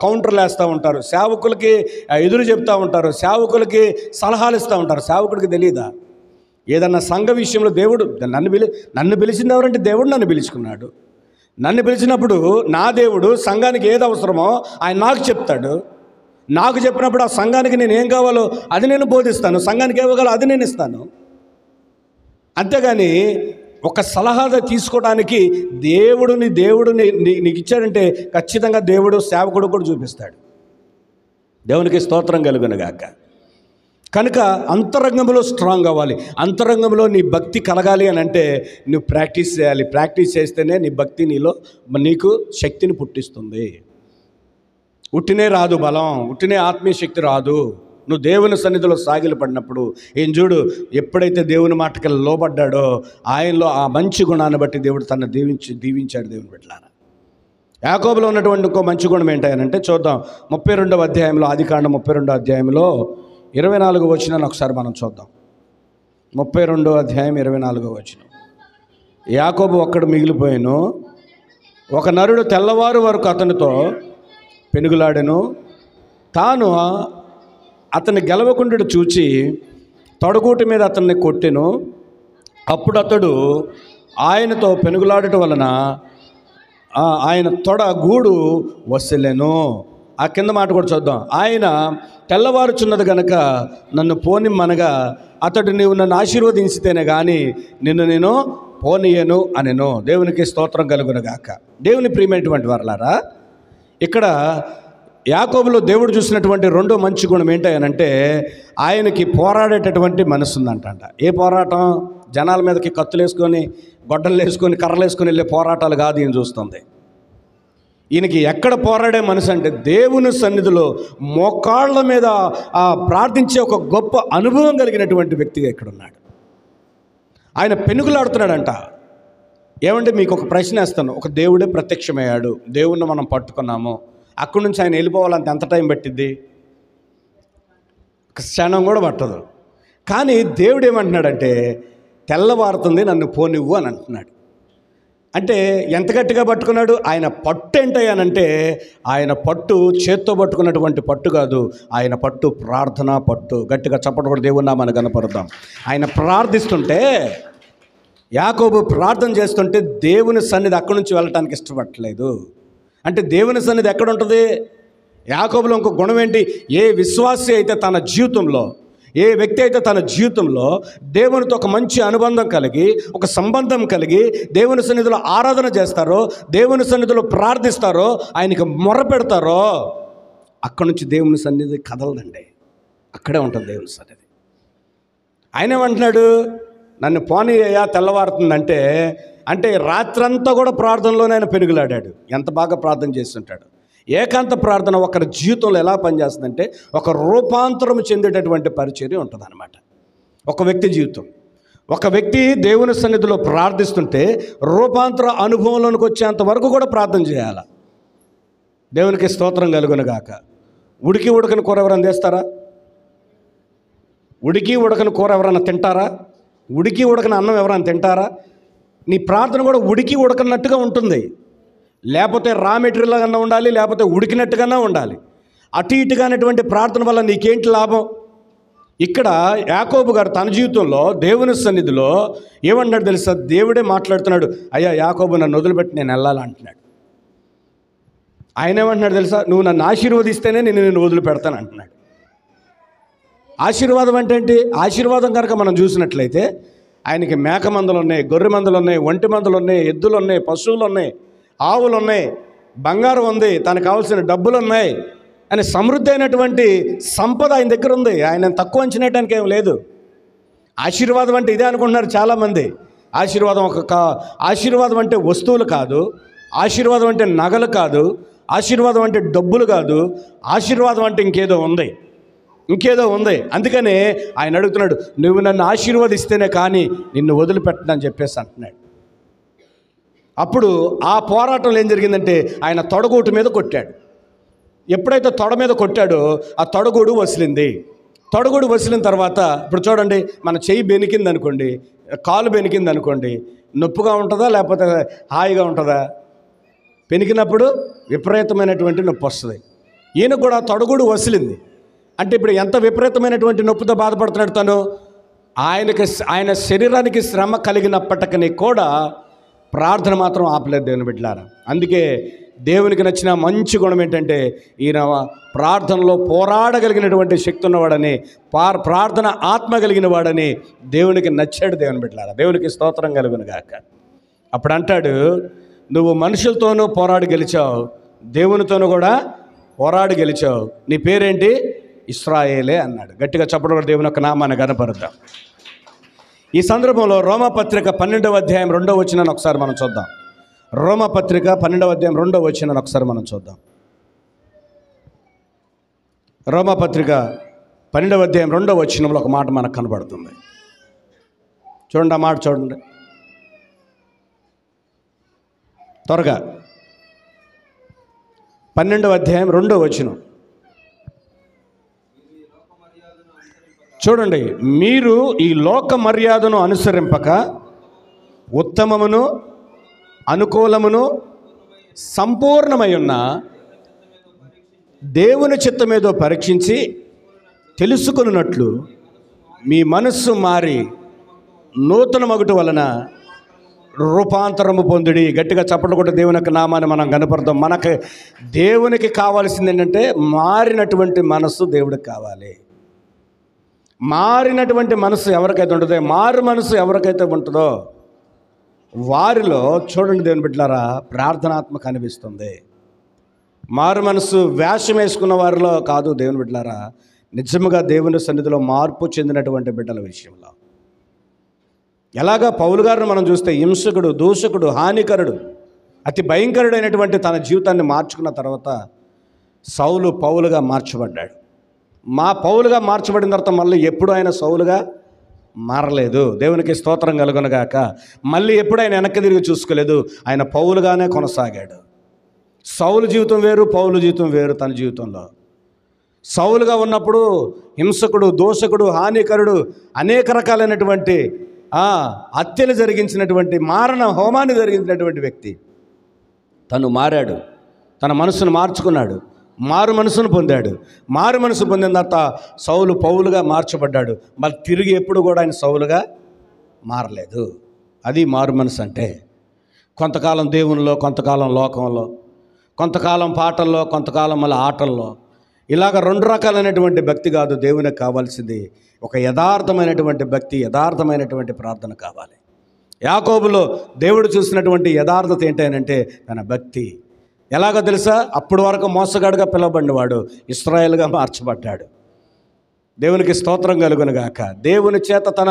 కౌంటర్లు వేస్తూ ఉంటారు, సేవకులకి ఎదురు చెప్తూ ఉంటారు, సేవకులకి సలహాలు ఇస్తూ ఉంటారు. సేవకుడికి తెలియదా? ఏదన్నా సంఘ విషయంలో దేవుడు నన్ను పిలిచింది ఎవరంటే దేవుడు నన్ను పిలుచుకున్నాడు. నన్ను పిలిచినప్పుడు నా దేవుడు సంఘానికి ఏది అవసరమో ఆయన నాకు చెప్తాడు. నాకు చెప్పినప్పుడు ఆ సంఘానికి నేను ఏం కావాలో అది నేను బోధిస్తాను, సంఘానికి ఏమోగాలో అది నేను ఇస్తాను. అంతేగాని ఒక సలహా తీసుకోవడానికి దేవుడు నీకు ఇచ్చాడంటే ఖచ్చితంగా దేవుడు సేవకుడు కూడా చూపిస్తాడు. దేవునికి స్తోత్రం కలుగునుగాక. కనుక అంతరంగంలో స్ట్రాంగ్ అవ్వాలి. అంతరంగంలో నీ భక్తి కలగాలి అని అంటే నువ్వు ప్రాక్టీస్ చేయాలి. ప్రాక్టీస్ చేస్తేనే నీ భక్తి నీకు శక్తిని పుట్టిస్తుంది. ఉట్టినే రాదు బలం, ఉట్టినే ఆత్మీయ శక్తి రాదు. నువ్వు దేవుని సన్నిధిలో సాగిలు పడినప్పుడు చూడు, ఎప్పుడైతే దేవుని మాటకి లోబడ్డాడో ఆయనలో ఆ మంచి గుణాన్ని బట్టి దేవుడు తను దీవించాడు. దేవుని బిడ్డలారా, యాకోబులో ఉన్నటువంటి ఇంకో మంచి గుణం ఏంటంటే చూద్దాం. 32వ అధ్యాయంలో, ఆదికాండం 32వ అధ్యాయంలో 24వ వచనాన్ని ఒకసారి మనం చూద్దాం. 32వ అధ్యాయం 24వ వచనం. యాకోబు ఒక్కడు మిగిలిపోయాను, ఒక నరుడు తెల్లవారు వరకు అతనితో పెనుగులాడెను, తాను అతన్ని గెలవకుండా చూచి తొడగూటి మీద అతన్ని కొట్టెను. అప్పుడు అతడు ఆయనతో పెనుగులాడటం వలన ఆయన తొడ గూడు వసలెను. ఆ కింద మాట కూడా చూద్దాం. ఆయన తెల్లవారుచున్నది గనక నన్ను పోనిమ్మనగా అతడు నీవు నన్ను ఆశీర్వదించితేనే కానీ నేను పోనీయను అనెను. దేవునికి స్తోత్రం కలుగునుగాక. దేవుని ప్రియమైనటువంటి వారలారా, ఇక్కడ యాకోబులో దేవుడు చూసినటువంటి రెండో మంచి గుణం ఏంటంటే ఆయనకి పోరాడేటటువంటి మనసు ఉందంట. ఏ పోరాటం? జనాల మీదకి కత్తులు వేసుకొని, గొడ్డలు వేసుకొని, కర్రలు వేసుకొని వెళ్ళే పోరాటాలు కాదు ఈయన చూస్తుంది. ఈయనకి ఎక్కడ పోరాడే మనసు అంటే దేవుని సన్నిధిలో మోకాళ్ళ మీద ప్రార్థించే ఒక గొప్ప అనుభవం కలిగినటువంటి వ్యక్తిగా ఇక్కడ ఉన్నాడు. ఆయన పెనుగులాడుతున్నాడంట. ఏమంటే మీకు ఒక ప్రశ్న వేస్తాను. ఒక దేవుడే ప్రత్యక్షమయ్యాడు, దేవుణ్ణి మనం పట్టుకున్నాము, అక్కడి నుంచి ఆయన వెళ్ళిపోవాలంటే ఎంత టైం పట్టిద్ది? ఒక క్షణం కూడా పట్టదు. కానీ దేవుడు ఏమంటున్నాడంటే తెల్లవారుతుంది నన్ను పోనివ్వు అని అంటున్నాడు. అంటే ఎంత గట్టిగా పట్టుకున్నాడు? ఆయన పట్టు ఏంటయ్యానంటే ఆయన పట్టు చేత్తో పట్టుకున్నటువంటి పట్టు కాదు, ఆయన పట్టు ప్రార్థనా పట్టు. గట్టిగా చప్పట్లు కూడా దేవుని నామాన్ని కనపరుద్దాం. ఆయన ప్రార్థిస్తుంటే, యాకోబు ప్రార్థన చేస్తుంటే దేవుని సన్నిధి అక్కడి నుంచి వెళ్ళటానికి ఇష్టపడట్లేదు. అంటే దేవుని సన్నిధి ఎక్కడ ఉంటుంది? యాకోబులో ఇంకో గుణం ఏంటి? ఏ విశ్వాసి అయితే తన జీవితంలో, ఏ వ్యక్తి అయితే తన జీవితంలో దేవునితో ఒక మంచి అనుబంధం కలిగి, ఒక సంబంధం కలిగి దేవుని సన్నిధిలో ఆరాధన చేస్తారో, దేవుని సన్నిధిలో ప్రార్థిస్తారో, ఆయనకి మొర పెడతారో, అక్కడి నుంచి దేవుని సన్నిధి కదలదండి, అక్కడే ఉంటుంది దేవుని సన్నిధి. ఆయన ఏమంటున్నాడు? నన్ను పోనీయ్యా తెల్లవారుతుందంటే, అంటే రాత్రంతా కూడా ప్రార్థనలోనే ఆయన పెనుగులాడాడు. ఎంత బాగా ప్రార్థన చేస్తుంటాడు. ఏకాంత ప్రార్థన ఒకరి జీవితంలో ఎలా పనిచేస్తుందంటే ఒక రూపాంతరం చెందేటటువంటి పరిచర్య ఉంటుంది అన్నమాట. ఒక వ్యక్తి జీవితం, ఒక వ్యక్తి దేవుని సన్నిధిలో ప్రార్థిస్తుంటే రూపాంతర అనుభవంలోనికి వచ్చేంత వరకు కూడా ప్రార్థన చేయాలి. దేవునికి స్తోత్రం కలుగునుగాక. ఉడకని కూర ఎవరైనా తెస్తారా? ఉడకని కూర ఎవరైనా తింటారా? ఉడకని అన్నం ఎవరైనా తింటారా? నీ ప్రార్థన కూడా ఉడకనట్టుగా ఉంటుంది. లేకపోతే రా మెటీరియల్ కన్నా ఉండాలి, లేకపోతే ఉడికినట్టుగానే ఉండాలి. అటు ఇటుగానటువంటి ప్రార్థన వల్ల నీకేంటి లాభం? ఇక్కడ యాకోబు గారు తన జీవితంలో దేవుని సన్నిధిలో ఏమన్నాడు తెలుసా? దేవుడే మాట్లాడుతున్నాడు, అయ్యా యాకోబు నన్ను వదిలిపెట్టి నేను వెళ్ళాలంటున్నాడు. ఆయన ఏమంటున్నాడు తెలుసా? నువ్వు నన్ను ఆశీర్వదిస్తేనే నేను వదిలిపెడతాను అంటున్నాడు. ఆశీర్వాదం అంటే ఏంటి? ఆశీర్వాదం కనుక మనం చూసినట్లయితే ఆయనకి మేక మందలు ఉన్నాయి, గొర్రె మందలు ఉన్నాయి, ఒంటి మందలు ఉన్నాయి, ఎద్దులు ఉన్నాయి, పశువులు ఉన్నాయి, ఆవులు ఉన్నాయి, బంగారం ఉంది, తనకు కావాల్సిన డబ్బులు ఉన్నాయి అని సమృద్ధి అయినటువంటి సంపద ఆయన దగ్గర ఉంది. ఆయన తక్కువ అంచనేయడానికి ఏం లేదు. ఆశీర్వాదం అంటే ఇదే అనుకుంటున్నారు చాలామంది. ఆశీర్వాదం అంటే వస్తువులు కాదు, ఆశీర్వాదం అంటే నగలు కాదు, ఆశీర్వాదం అంటే డబ్బులు కాదు, ఆశీర్వాదం అంటే ఇంకేదో ఉంది. అందుకనే ఆయన అడుగుతున్నాడు, నువ్వు నన్ను ఆశీర్వదిస్తేనే కానీ నిన్ను వదిలిపెట్టనని చెప్పేసి అంటున్నాడు. అప్పుడు ఆ పోరాటంలో ఏం జరిగిందంటే ఆయన తొడగూటు మీద కొట్టాడు. ఎప్పుడైతే తొడ మీద కొట్టాడో ఆ తొడగూడు వసిలింది. తొడగూడు వసిలిన తర్వాత ఇప్పుడు చూడండి, మన చెయ్యి బెనికింది అనుకోండి, కాలు బెనికింది అనుకోండి, నొప్పిగా ఉంటుందా లేకపోతే హాయిగా ఉంటుందా? పెనికినప్పుడు విపరీతమైనటువంటి నొప్పి వస్తుంది. ఈయన కూడా తొడగూడు వసిలింది. అంటే ఇప్పుడు ఎంత విపరీతమైనటువంటి నొప్పితో బాధపడుతున్నాడు తను. ఆయన శరీరానికి శ్రమ కలిగినప్పటికీ కూడా ప్రార్థన మాత్రం ఆపలేదు దేవుని బిడ్డలారా. అందుకే దేవునికి నచ్చిన మంచి గుణం ఏంటంటే ఈయన ప్రార్థనలో పోరాడగలిగినటువంటి శక్తి ఉన్నవాడని, ప్రార్థన ఆత్మ కలిగిన వాడని దేవునికి నచ్చాడు దేవుని బిడ్డలారా. దేవునికి స్తోత్రం కలుగును గాక. అప్పుడు అంటాడు, నువ్వు మనుషులతోనూ పోరాడి గెలిచావు, దేవునితోనూ కూడా పోరాడి గెలిచావు, నీ పేరేంటి? ఇశ్రాయేలే అన్నాడు. గట్టిగా చెప్పడం కూడా దేవుని యొక్క నామాన్ని కనపరుద్దాం. ఈ సందర్భంలో రోమాపత్రిక 12వ అధ్యాయం 2వ వచనాన్ని ఒకసారి మనం చూద్దాం. రోమాపత్రిక 12వ అధ్యాయం 2వ వచనాన్ని ఒకసారి మనం చూద్దాం. రోమాపత్రిక 12వ అధ్యాయం 2వ వచనంలో ఒక మాట మనకు కనబడుతుంది. చూడండి, ఆ మాట చూడండి త్వరగా. 12వ అధ్యాయం 2వ వచనం చూడండి. మీరు ఈ లోక మర్యాదను అనుసరింపక ఉత్తమమును అనుకూలమును సంపూర్ణమై ఉన్న దేవుని చిత్తమేదో పరీక్షించి తెలుసుకున్నట్లు మీ మనస్సు మారి నూతన మగుట వలన రూపాంతరము పొందుడి. గట్టిగా చప్పట్లు కొట్టి దేవుని యొక్క నామాన్ని మనం కనపడతాం. మనకి దేవునికి కావాల్సింది ఏంటంటే మారినటువంటి మనస్సు దేవుడికి కావాలి. మారినటువంటి మనసు ఎవరికైతే ఉంటుందో, మారు మనసు ఎవరికైతే ఉంటుందో వారిలో చూడండి దేవుని బిడ్డలారా, ప్రార్థనాత్మ కనిపిస్తుంది. మారు మనసు వేషం వేసుకున్న వారిలో కాదు దేవుని బిడ్డలారా, నిజముగా దేవుని సన్నిధిలో మార్పు చెందినటువంటి బిడ్డల విషయంలో. ఎలాగా పౌలు గారిని మనం చూస్తే హింసకుడు, దూషకుడు, హానికరుడు, అతి భయంకరుడైనటువంటి తన జీవితాన్ని మార్చుకున్న తర్వాత సౌలు పౌలుగా మార్చబడ్డాడు. పౌలుగా మార్చబడిన తర్వాత మళ్ళీ ఎప్పుడు ఆయన సౌలుగా మారలేదు. దేవునికి స్తోత్రం కలుగునుగాక. మళ్ళీ ఎప్పుడు ఆయన వెనక్కి తిరిగి చూసుకోలేదు. ఆయన పౌలుగానే కొనసాగాడు. సౌలు జీవితం వేరు, పౌలు జీవితం వేరు. తన జీవితంలో సౌలుగా ఉన్నప్పుడు హింసకుడు, దోషకుడు, హానికరుడు, అనేక రకాలైనటువంటి హత్యలు జరిగించినటువంటి, మారణ హోమాన్ని జరిగించినటువంటి వ్యక్తి. తను మారాడు, తన మనసును మార్చుకున్నాడు, మారు మనసును పొందాడు. మారు మనసు పొందిన తర్వాత సౌలు పౌలుగా మార్చబడ్డాడు. మరి తిరిగి ఎప్పుడు కూడా ఆయన సౌలుగా మారలేదు. అది మారు మనసు అంటే. కొంతకాలం దేవునిలో, కొంతకాలం లోకంలో, కొంతకాలం పాటల్లో, కొంతకాలం మళ్ళీ ఆటల్లో, ఇలాగ రెండు రకాలైనటువంటి భక్తి కాదు దేవునికి కావాల్సింది. ఒక యథార్థమైనటువంటి భక్తి, యథార్థమైనటువంటి ప్రార్థన కావాలి. యాకోబులో దేవుడు చూసినటువంటి యథార్థత ఏంటంటే తన భక్తి. ఎలాగో తెలుసా? అప్పుడు వరకు మోసగాడుగా పిలువబడినవాడు ఇశ్రాయేలుగా మార్చబడ్డాడు. దేవునికి స్తోత్రం కలుగునుగాక. దేవుని చేత తన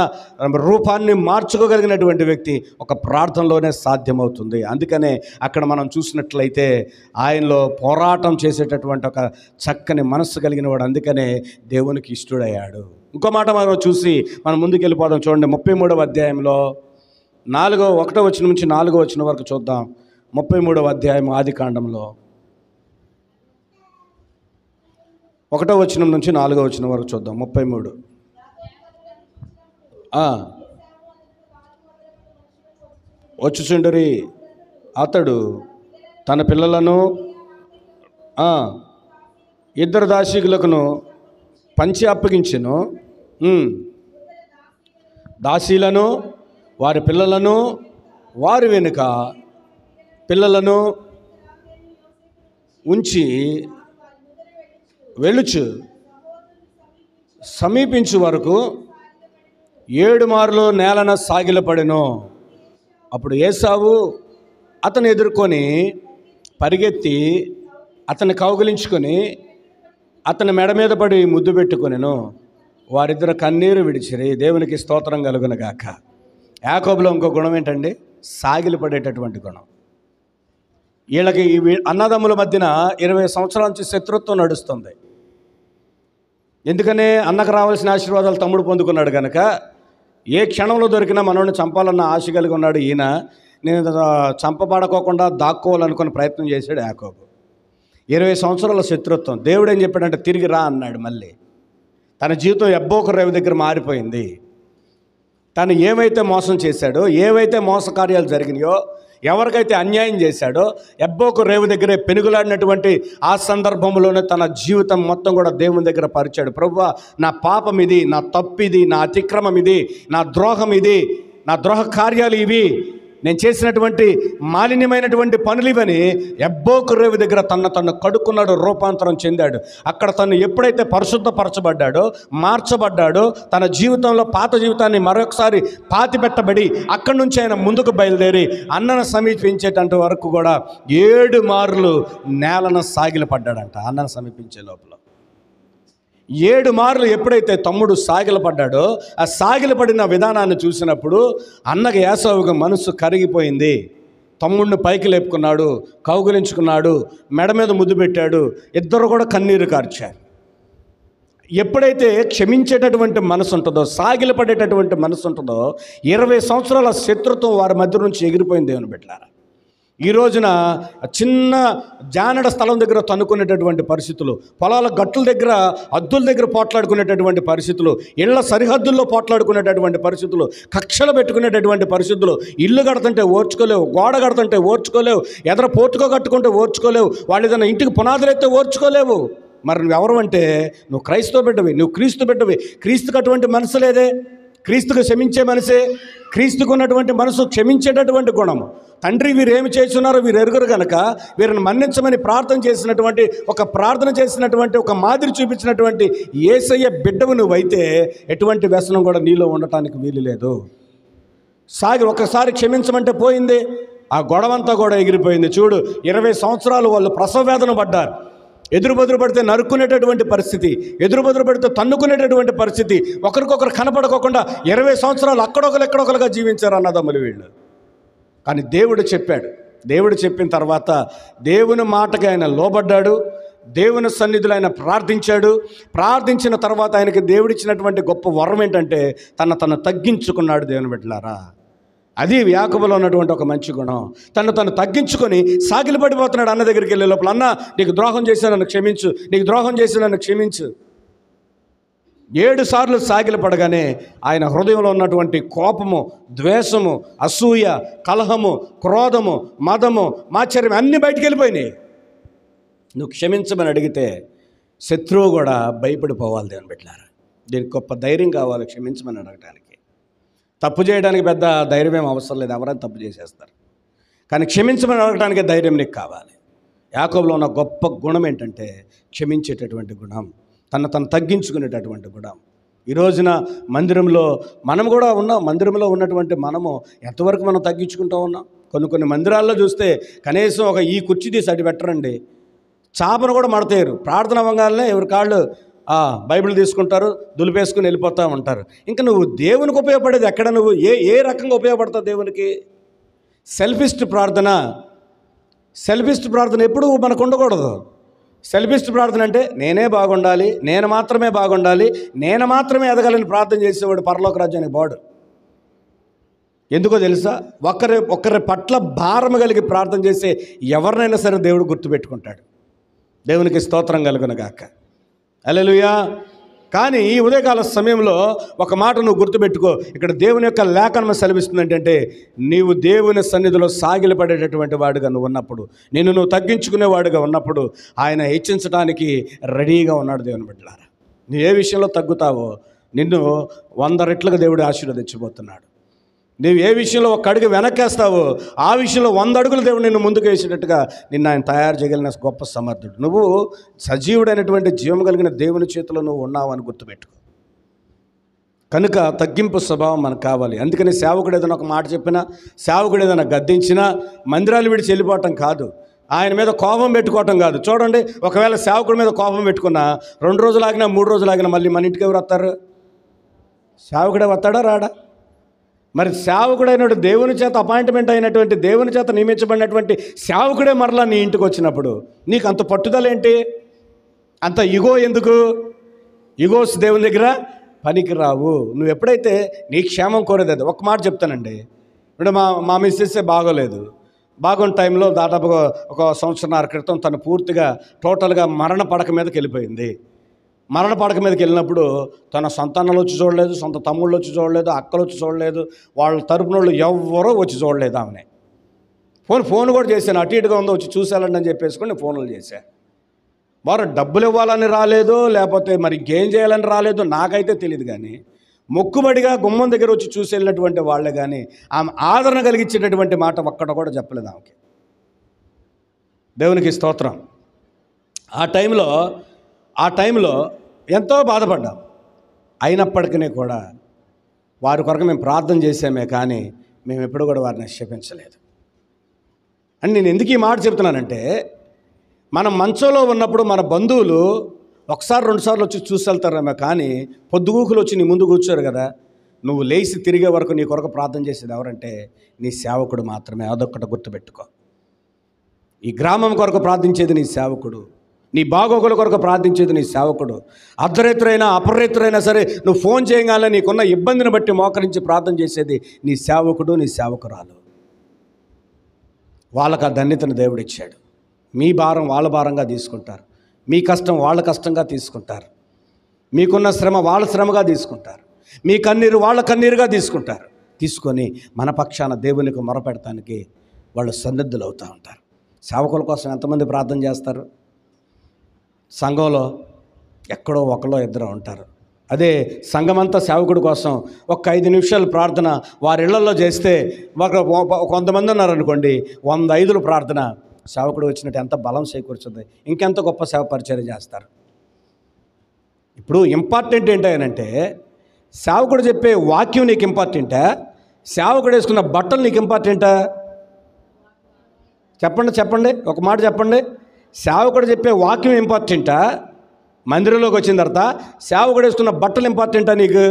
రూపాన్ని మార్చుకోగలిగినటువంటి వ్యక్తి ఒక ప్రార్థనలోనే సాధ్యమవుతుంది. అందుకనే అక్కడ మనం చూసినట్లయితే ఆయనలో పోరాటం చేసేటటువంటి ఒక చక్కని మనస్సు కలిగిన వాడు. అందుకనే దేవునికి ఇష్టడయ్యాడు. ఇంకో మాట మనం చూసి మనం ముందుకు వెళ్ళిపోదాం. చూడండి, 33వ అధ్యాయంలో 1వ వచనం నుంచి 4వ వచనం వరకు చూద్దాం. 33వ అధ్యాయం ఆదికాండంలో 1వ వచనం నుంచి 4వ వచనం వరకు చూద్దాం. 33. వచ్చుచుండరి. అతడు తన పిల్లలను 2 దాసీకులకును పంచి అప్పగించెను. దాసీలను వారి పిల్లలను వారి వెనుక పిల్లలను ఉంచి వెలుచు సమీపించు వరకు 7 మార్లు నేలన సాగిలపడెను. అప్పుడు ఏసావు అతను ఎదుర్కొని పరిగెత్తి అతన్ని కౌగిలించుకొని అతని మెడ మీద పడి ముద్దు పెట్టుకొనెను. వారిద్దరు కన్నీరు విడిచిరి. దేవునికి స్తోత్రం కలుగును గాక. యాకోబులో ఇంకో గుణం ఏంటండి? సాగిలపడేటటువంటి గుణం. వీళ్ళకి అన్నదమ్ముల మధ్యన 20 సంవత్సరాల నుంచి శత్రుత్వం నడుస్తుంది. ఎందుకనే అన్నకు రావాల్సిన ఆశీర్వాదాలు తమ్ముడు పొందుకున్నాడు కనుక ఏ క్షణంలో దొరికినా మనోడిని చంపాలన్న ఆశ కలిగి ఉన్నాడు ఈయన. నేను చంపబడకోకుండా దాక్కోవాలనుకుని ప్రయత్నం చేశాడు యాకోబు. 20 సంవత్సరాల శత్రుత్వం. దేవుడు ఏం చెప్పాడంటే తిరిగి రా అన్నాడు. మళ్ళీ తన జీవితం ఎబ్బోక రేవు దగ్గర మారిపోయింది. తను ఏమైతే మోసం చేశాడో, ఏవైతే మోసకార్యాలు జరిగినాయో, ఎవరికైతే అన్యాయం చేశాడో, ఎబ్బోకు రేవు దగ్గరే పెనుగులాడినటువంటి ఆ సందర్భంలోనే తన జీవితం మొత్తం కూడా దేవుని దగ్గర పరిచాడు. ప్రభువా, నా పాపం ఇది, నా తప్పు ఇది, నా అతిక్రమం ఇది, నా ద్రోహం ఇది, నా ద్రోహ కార్యాలు ఇవి, నేను చేసినటువంటి మాలిన్యమైనటువంటి పనులు ఇవని ఎబ్బోకు రేవు దగ్గర తను కడుక్కున్నాడు, రూపాంతరం చెందాడు. అక్కడ తను ఎప్పుడైతే పరిశుద్ధపరచబడ్డాడో, మార్చబడ్డాడో, తన జీవితంలో పాత జీవితాన్ని మరొకసారి పాతిపెట్టబడి అక్కడి నుంచి ఆయన ముందుకు బయలుదేరి అన్నను సమీపించేటంత వరకు కూడా 7 మార్లు నేలను సాగిలపడ్డాడంట. అన్నను సమీపించే లోపల 7 మార్లు ఎప్పుడైతే తమ్ముడు సాగిలపడ్డాడో, ఆ సాగిలపడిన విధానాన్ని చూసినప్పుడు అన్నకి ఏసావుగా మనసు కరిగిపోయింది. తమ్ముడిని పైకి లేపుకున్నాడు, కౌగిలించుకున్నాడు, మెడ మీద ముద్దు పెట్టాడు. ఇద్దరు కూడా కన్నీరు కార్చారు. ఎప్పుడైతే క్షమించేటటువంటి మనసు ఉంటుందో, సాగిలపడేటటువంటి మనసు ఉంటుందో, 20 సంవత్సరాల శత్రుత్వం వారి మధ్య నుంచి ఎగిరిపోయింది. దేవుని బిడ్డలారా, ఈ రోజున చిన్న జానడ స్థలం దగ్గర తన్నుకునేటటువంటి పరిస్థితులు, పొలాల గట్టుల దగ్గర, అద్దుల దగ్గర పోట్లాడుకునేటటువంటి పరిస్థితులు, ఇళ్ల సరిహద్దుల్లో పోట్లాడుకునేటటువంటి పరిస్థితులు, కక్షలు పెట్టుకునేటటువంటి పరిస్థితులు, ఇల్లు కడుతుంటే ఓర్చుకోలేవు, గోడ కడుతుంటే ఓర్చుకోలేవు, ఎదర పోర్టుకో కట్టుకుంటే ఓర్చుకోలేవు, వాళ్ళు ఏదైనా ఇంటికి పునాదులైతే ఓర్చుకోలేవు. మరి నువ్వెవరు అంటే నువ్వు క్రైస్తవ బిడ్డవి, నువ్వు క్రీస్తు బిడ్డవి. క్రీస్తుకు అటువంటి మనసు లేదే. క్రీస్తుకు క్షమించే మనసే, క్రీస్తుకు ఉన్నటువంటి మనసు క్షమించేటటువంటి గుణము. తండ్రి వీరేమి చేస్తున్నారో వీరు ఎరుగురు కనుక వీరిని మన్నించమని ప్రార్థన చేసినటువంటి ఒక మాదిరి చూపించినటువంటి యేసయ్య బిడ్డవు నువ్వైతే ఎటువంటి వ్యసనం కూడా నీలో ఉండటానికి వీలు లేదు. ఒకసారి క్షమించమంటే పోయింది, ఆ గొడవంతా కూడా ఎగిరిపోయింది. చూడు, 20 సంవత్సరాలు వాళ్ళు ప్రసవ వేదన పడ్డారు. ఎదురుబెదురు పడితే నరుక్కునేటటువంటి పరిస్థితి, ఎదురుబెదురు పడితే తన్నుకునేటటువంటి పరిస్థితి, ఒకరికొకరు కనపడకోకుండా 20 సంవత్సరాలు ఎక్కడొకరుగా జీవించారు అన్నదమ్ములు వీళ్ళు. కానీ దేవుడు చెప్పాడు. దేవుడు చెప్పిన తర్వాత దేవుని మాటకి ఆయన లోబడ్డాడు. దేవుని సన్నిధిలో ఆయన ప్రార్థించిన తర్వాత ఆయనకి దేవుడిచ్చినటువంటి గొప్ప వరం ఏంటంటే తను తగ్గించుకున్నాడు. దేవుని బిడ్డలారా, అది యాకోబులో ఉన్నటువంటి ఒక మంచి గుణం. తను తగ్గించుకొని సాగిలపడిపోతున్నాడు. అన్న దగ్గరికి వెళ్ళే లోపల, అన్న నీకు ద్రోహం చేశానని క్షమించు, నీకు ద్రోహం చేశానని క్షమించు. 7 సార్లు సాగిలపడగానే ఆయన హృదయంలో ఉన్నటువంటి కోపము, ద్వేషము, అసూయ, కలహము, క్రోధము, మదము, మాచర్యం అన్నీ బయటికి వెళ్ళిపోయినాయి. నువ్వు క్షమించమని అడిగితే శత్రువు కూడా భయపడిపోవాలి. దేవుని బిడ్డలారా, దీనికి గొప్ప ధైర్యం కావాలి క్షమించమని అడగటానికి. తప్పు చేయడానికి పెద్ద ధైర్యం ఏం అవసరం లేదు, ఎవరైనా తప్పు చేసేస్తారు. కానీ క్షమించమని అడగటానికి ధైర్యం నీకు కావాలి. యాకోబులో ఉన్న గొప్ప గుణం ఏంటంటే క్షమించేటటువంటి గుణం, తను తగ్గించుకునేటటువంటి గుణం. ఈ రోజున మందిరంలో మనం కూడా ఉన్నాం. మందిరంలో ఉన్నటువంటి మనము ఎంతవరకు మనం తగ్గించుకుంటూ ఉన్నాం? కొన్ని మందిరాల్లో చూస్తే కనీసం ఈ కుర్చీ తీసి అటు పెట్టరండి, చాపను కూడా మడతారు. ప్రార్థన అవ్వగానే ఎవరి కాళ్ళు బైబిల్ తీసుకుంటారు, దులిపేసుకుని వెళ్ళిపోతూ ఉంటారు. ఇంకా నువ్వు దేవునికి ఉపయోగపడేది ఎక్కడ? నువ్వు ఏ రకంగా ఉపయోగపడతావు దేవునికి? సెల్ఫిస్ట్ ప్రార్థన ఎప్పుడు మనకు ఉండకూడదు. సెల్ఫిస్ట్ ప్రార్థన అంటే నేనే బాగుండాలి, నేను మాత్రమే బాగుండాలి, నేను మాత్రమే ఎదగాలని ప్రార్థన చేసేవాడు పరలోక రాజ్యానికి బాడు. ఎందుకో తెలుసా? ఒకరి పట్ల భారం కలిగి ప్రార్థన చేసే ఎవరినైనా సరే దేవుడు గుర్తుపెట్టుకుంటాడు. దేవునికి స్తోత్రం కలుగును గాక. హల్లెలూయా. కానీ ఈ ఉదయకాల సమయంలో ఒక మాట నువ్వు గుర్తుపెట్టుకో. ఇక్కడ దేవుని యొక్క లేఖనం సెలవిస్తుంది ఏంటంటే, నీవు దేవుని సన్నిధిలో సాగిలపడేటటువంటి వాడుగా నువ్వు ఉన్నప్పుడు, నిన్ను నువ్వు తగ్గించుకునేవాడుగా ఉన్నప్పుడు ఆయన హెచ్చించడానికి రెడీగా ఉన్నాడు. దేవుని బిడ్డలారా, నువ్వు ఏ విషయంలో తగ్గుతావో నిన్ను 100 రెట్లుగా దేవుడు ఆశీర్వదించబోతున్నాడు. నువ్వు ఏ విషయంలో ఒక అడుగు వెనక్కేస్తావో ఆ విషయంలో 100 అడుగులు దేవుడు నిన్ను ముందుకు వేసేటట్టుగా నిన్ను ఆయన తయారు చేయగలిగిన గొప్ప సమర్థుడు. నువ్వు సజీవుడైనటువంటి జీవం కలిగిన దేవుని చేతిలో నువ్వు ఉన్నావు అని గుర్తుపెట్టుకో. కనుక తగ్గింపు స్వభావం మనకు కావాలి. అందుకని సేవకుడు ఏదైనా ఒక మాట చెప్పినా, సేవకుడు ఏదైనా గద్దించినా మందిరాలు విడిచి వెళ్ళిపోవటం కాదు, ఆయన మీద కోపం పెట్టుకోవటం కాదు. చూడండి, ఒకవేళ సేవకుడి మీద కోపం పెట్టుకున్నా 2 రోజులు ఆగినా 3 రోజులు ఆగినా మళ్ళీ మన ఇంటికి ఎవరు వస్తారు? సేవకుడే వస్తాడా రాడా? మరి సేవకుడైన దేవుని చేత అపాయింట్మెంట్ అయినటువంటి, దేవుని చేత నియమించబడినటువంటి సేవకుడే మరలా నీ ఇంటికి వచ్చినప్పుడు నీకు అంత పట్టుదల ఏంటి? అంత ఇగో ఎందుకు? ఇగోస్ దేవుని దగ్గర పనికి రావు. నువ్వు ఎప్పుడైతే నీ క్షేమం కోరేది. ఒక మాట చెప్తానండి, ఇప్పుడు మా మిస్సెస్సే బాగోలేదు. బాగున్న టైంలో దాదాపుగా ఒక 1.5 సంవత్సరాల క్రితం తను పూర్తిగా టోటల్గా మరణ పడక మీదకి వెళ్ళిపోయింది. మరణ పడక మీదకి వెళ్ళినప్పుడు తన సంతానాలు వచ్చి చూడలేదు, సొంత తమ్ముళ్ళు వచ్చి చూడలేదు, అక్కలు వచ్చి చూడలేదు, వాళ్ళ తరపున వాళ్ళు ఎవ్వరూ వచ్చి చూడలేదు. ఆమెనే ఫోన్ కూడా చేశాను, అటు ఇటుగా ఉందో వచ్చి చూసేయాలండి అని చెప్పేసుకొని నేను ఫోన్లు చేశాను. వారు డబ్బులు ఇవ్వాలని రాలేదు, లేకపోతే మరి ఇంకేం చేయాలని రాలేదు, నాకైతే తెలియదు. కానీ మొక్కుబడిగా గుమ్మం దగ్గర వచ్చి చూసి వెళ్ళినటువంటి వాళ్ళే కానీ ఆమె ఆదరణ కలిగించేటటువంటి మాట ఒక్కట కూడా చెప్పలేదు ఆమెకి. దేవునికి స్తోత్రం. ఆ టైంలో ఎంతో బాధపడ్డాం. అయినప్పటికీ కూడా వారి కొరకు మేము ప్రార్థన చేసామే, కానీ మేము ఎప్పుడు కూడా వారిని క్షమించలేదు. అని నేను ఎందుకు ఈ మాట చెప్తున్నానంటే, మనం మంచంలో ఉన్నప్పుడు మన బంధువులు 1-2 సార్లు వచ్చి చూసి వెళ్తారేమో, కానీ పొద్దుగూకులు వచ్చి నీ ముందు కూర్చోరు కదా. నువ్వు లేచి తిరిగే వరకు నీ కొరకు ప్రార్థన చేసేది ఎవరంటే నీ సేవకుడు మాత్రమే. అదొక్కటి గుర్తుపెట్టుకో. ఈ గ్రామం కొరకు ప్రార్థించేది నీ సేవకుడు, నీ బాగోగుల కొరకు ప్రార్థించేది నీ సేవకుడు. అర్ధరేత్రైనా అపరేత్రైనా సరే నువ్వు ఫోన్ చేయగానే నీకున్న ఇబ్బందిని బట్టి మోకరించి ప్రార్థన చేసేది నీ సేవకుడు, నీ సేవకురాలు. వాళ్ళకు ఆ ధన్యతను దేవుడు ఇచ్చాడు. మీ భారం వాళ్ళ భారంగా తీసుకుంటారు, మీ కష్టం వాళ్ళ కష్టంగా తీసుకుంటారు, మీకున్న శ్రమ వాళ్ళ శ్రమగా తీసుకుంటారు, మీ కన్నీరు వాళ్ళ కన్నీరుగా తీసుకుంటారు. తీసుకొని మన పక్షాన దేవునికి మొరపెడటానికి వాళ్ళు సన్నద్ధులు అవుతూ ఉంటారు. సేవకుల కోసం ఎంతమంది ప్రార్థన చేస్తారు? సంఘంలో ఎక్కడో ఒకలో ఇద్దరు ఉంటారు. అదే సంఘమంతా సేవకుడి కోసం ఒక 5 నిమిషాలు ప్రార్థన వారి ఇళ్లలో చేస్తే కొంతమంది ఉన్నారనుకోండి, 105 ప్రార్థన సేవకుడు వచ్చినట్టు ఎంత బలం చేకూర్చుంది, ఇంకెంత గొప్ప సేవ పరిచర్య చేస్తారు. ఇప్పుడు ఇంపార్టెంట్ ఏంటంటే, సేవకుడు చెప్పే వాక్యం నీకు ఇంపార్టెంటా? సేవకుడు వేసుకున్న బట్టలు నీకు ఇంపార్టెంటా? చెప్పండి, ఒక మాట చెప్పండి. సేవకుడు చెప్పే వాక్యం ఇంపార్టెంటా? మందిరంలోకి వచ్చిన తర్వాత సేవకుడు వేసుకున్న బట్టలు ఇంపార్టెంటా నీకు?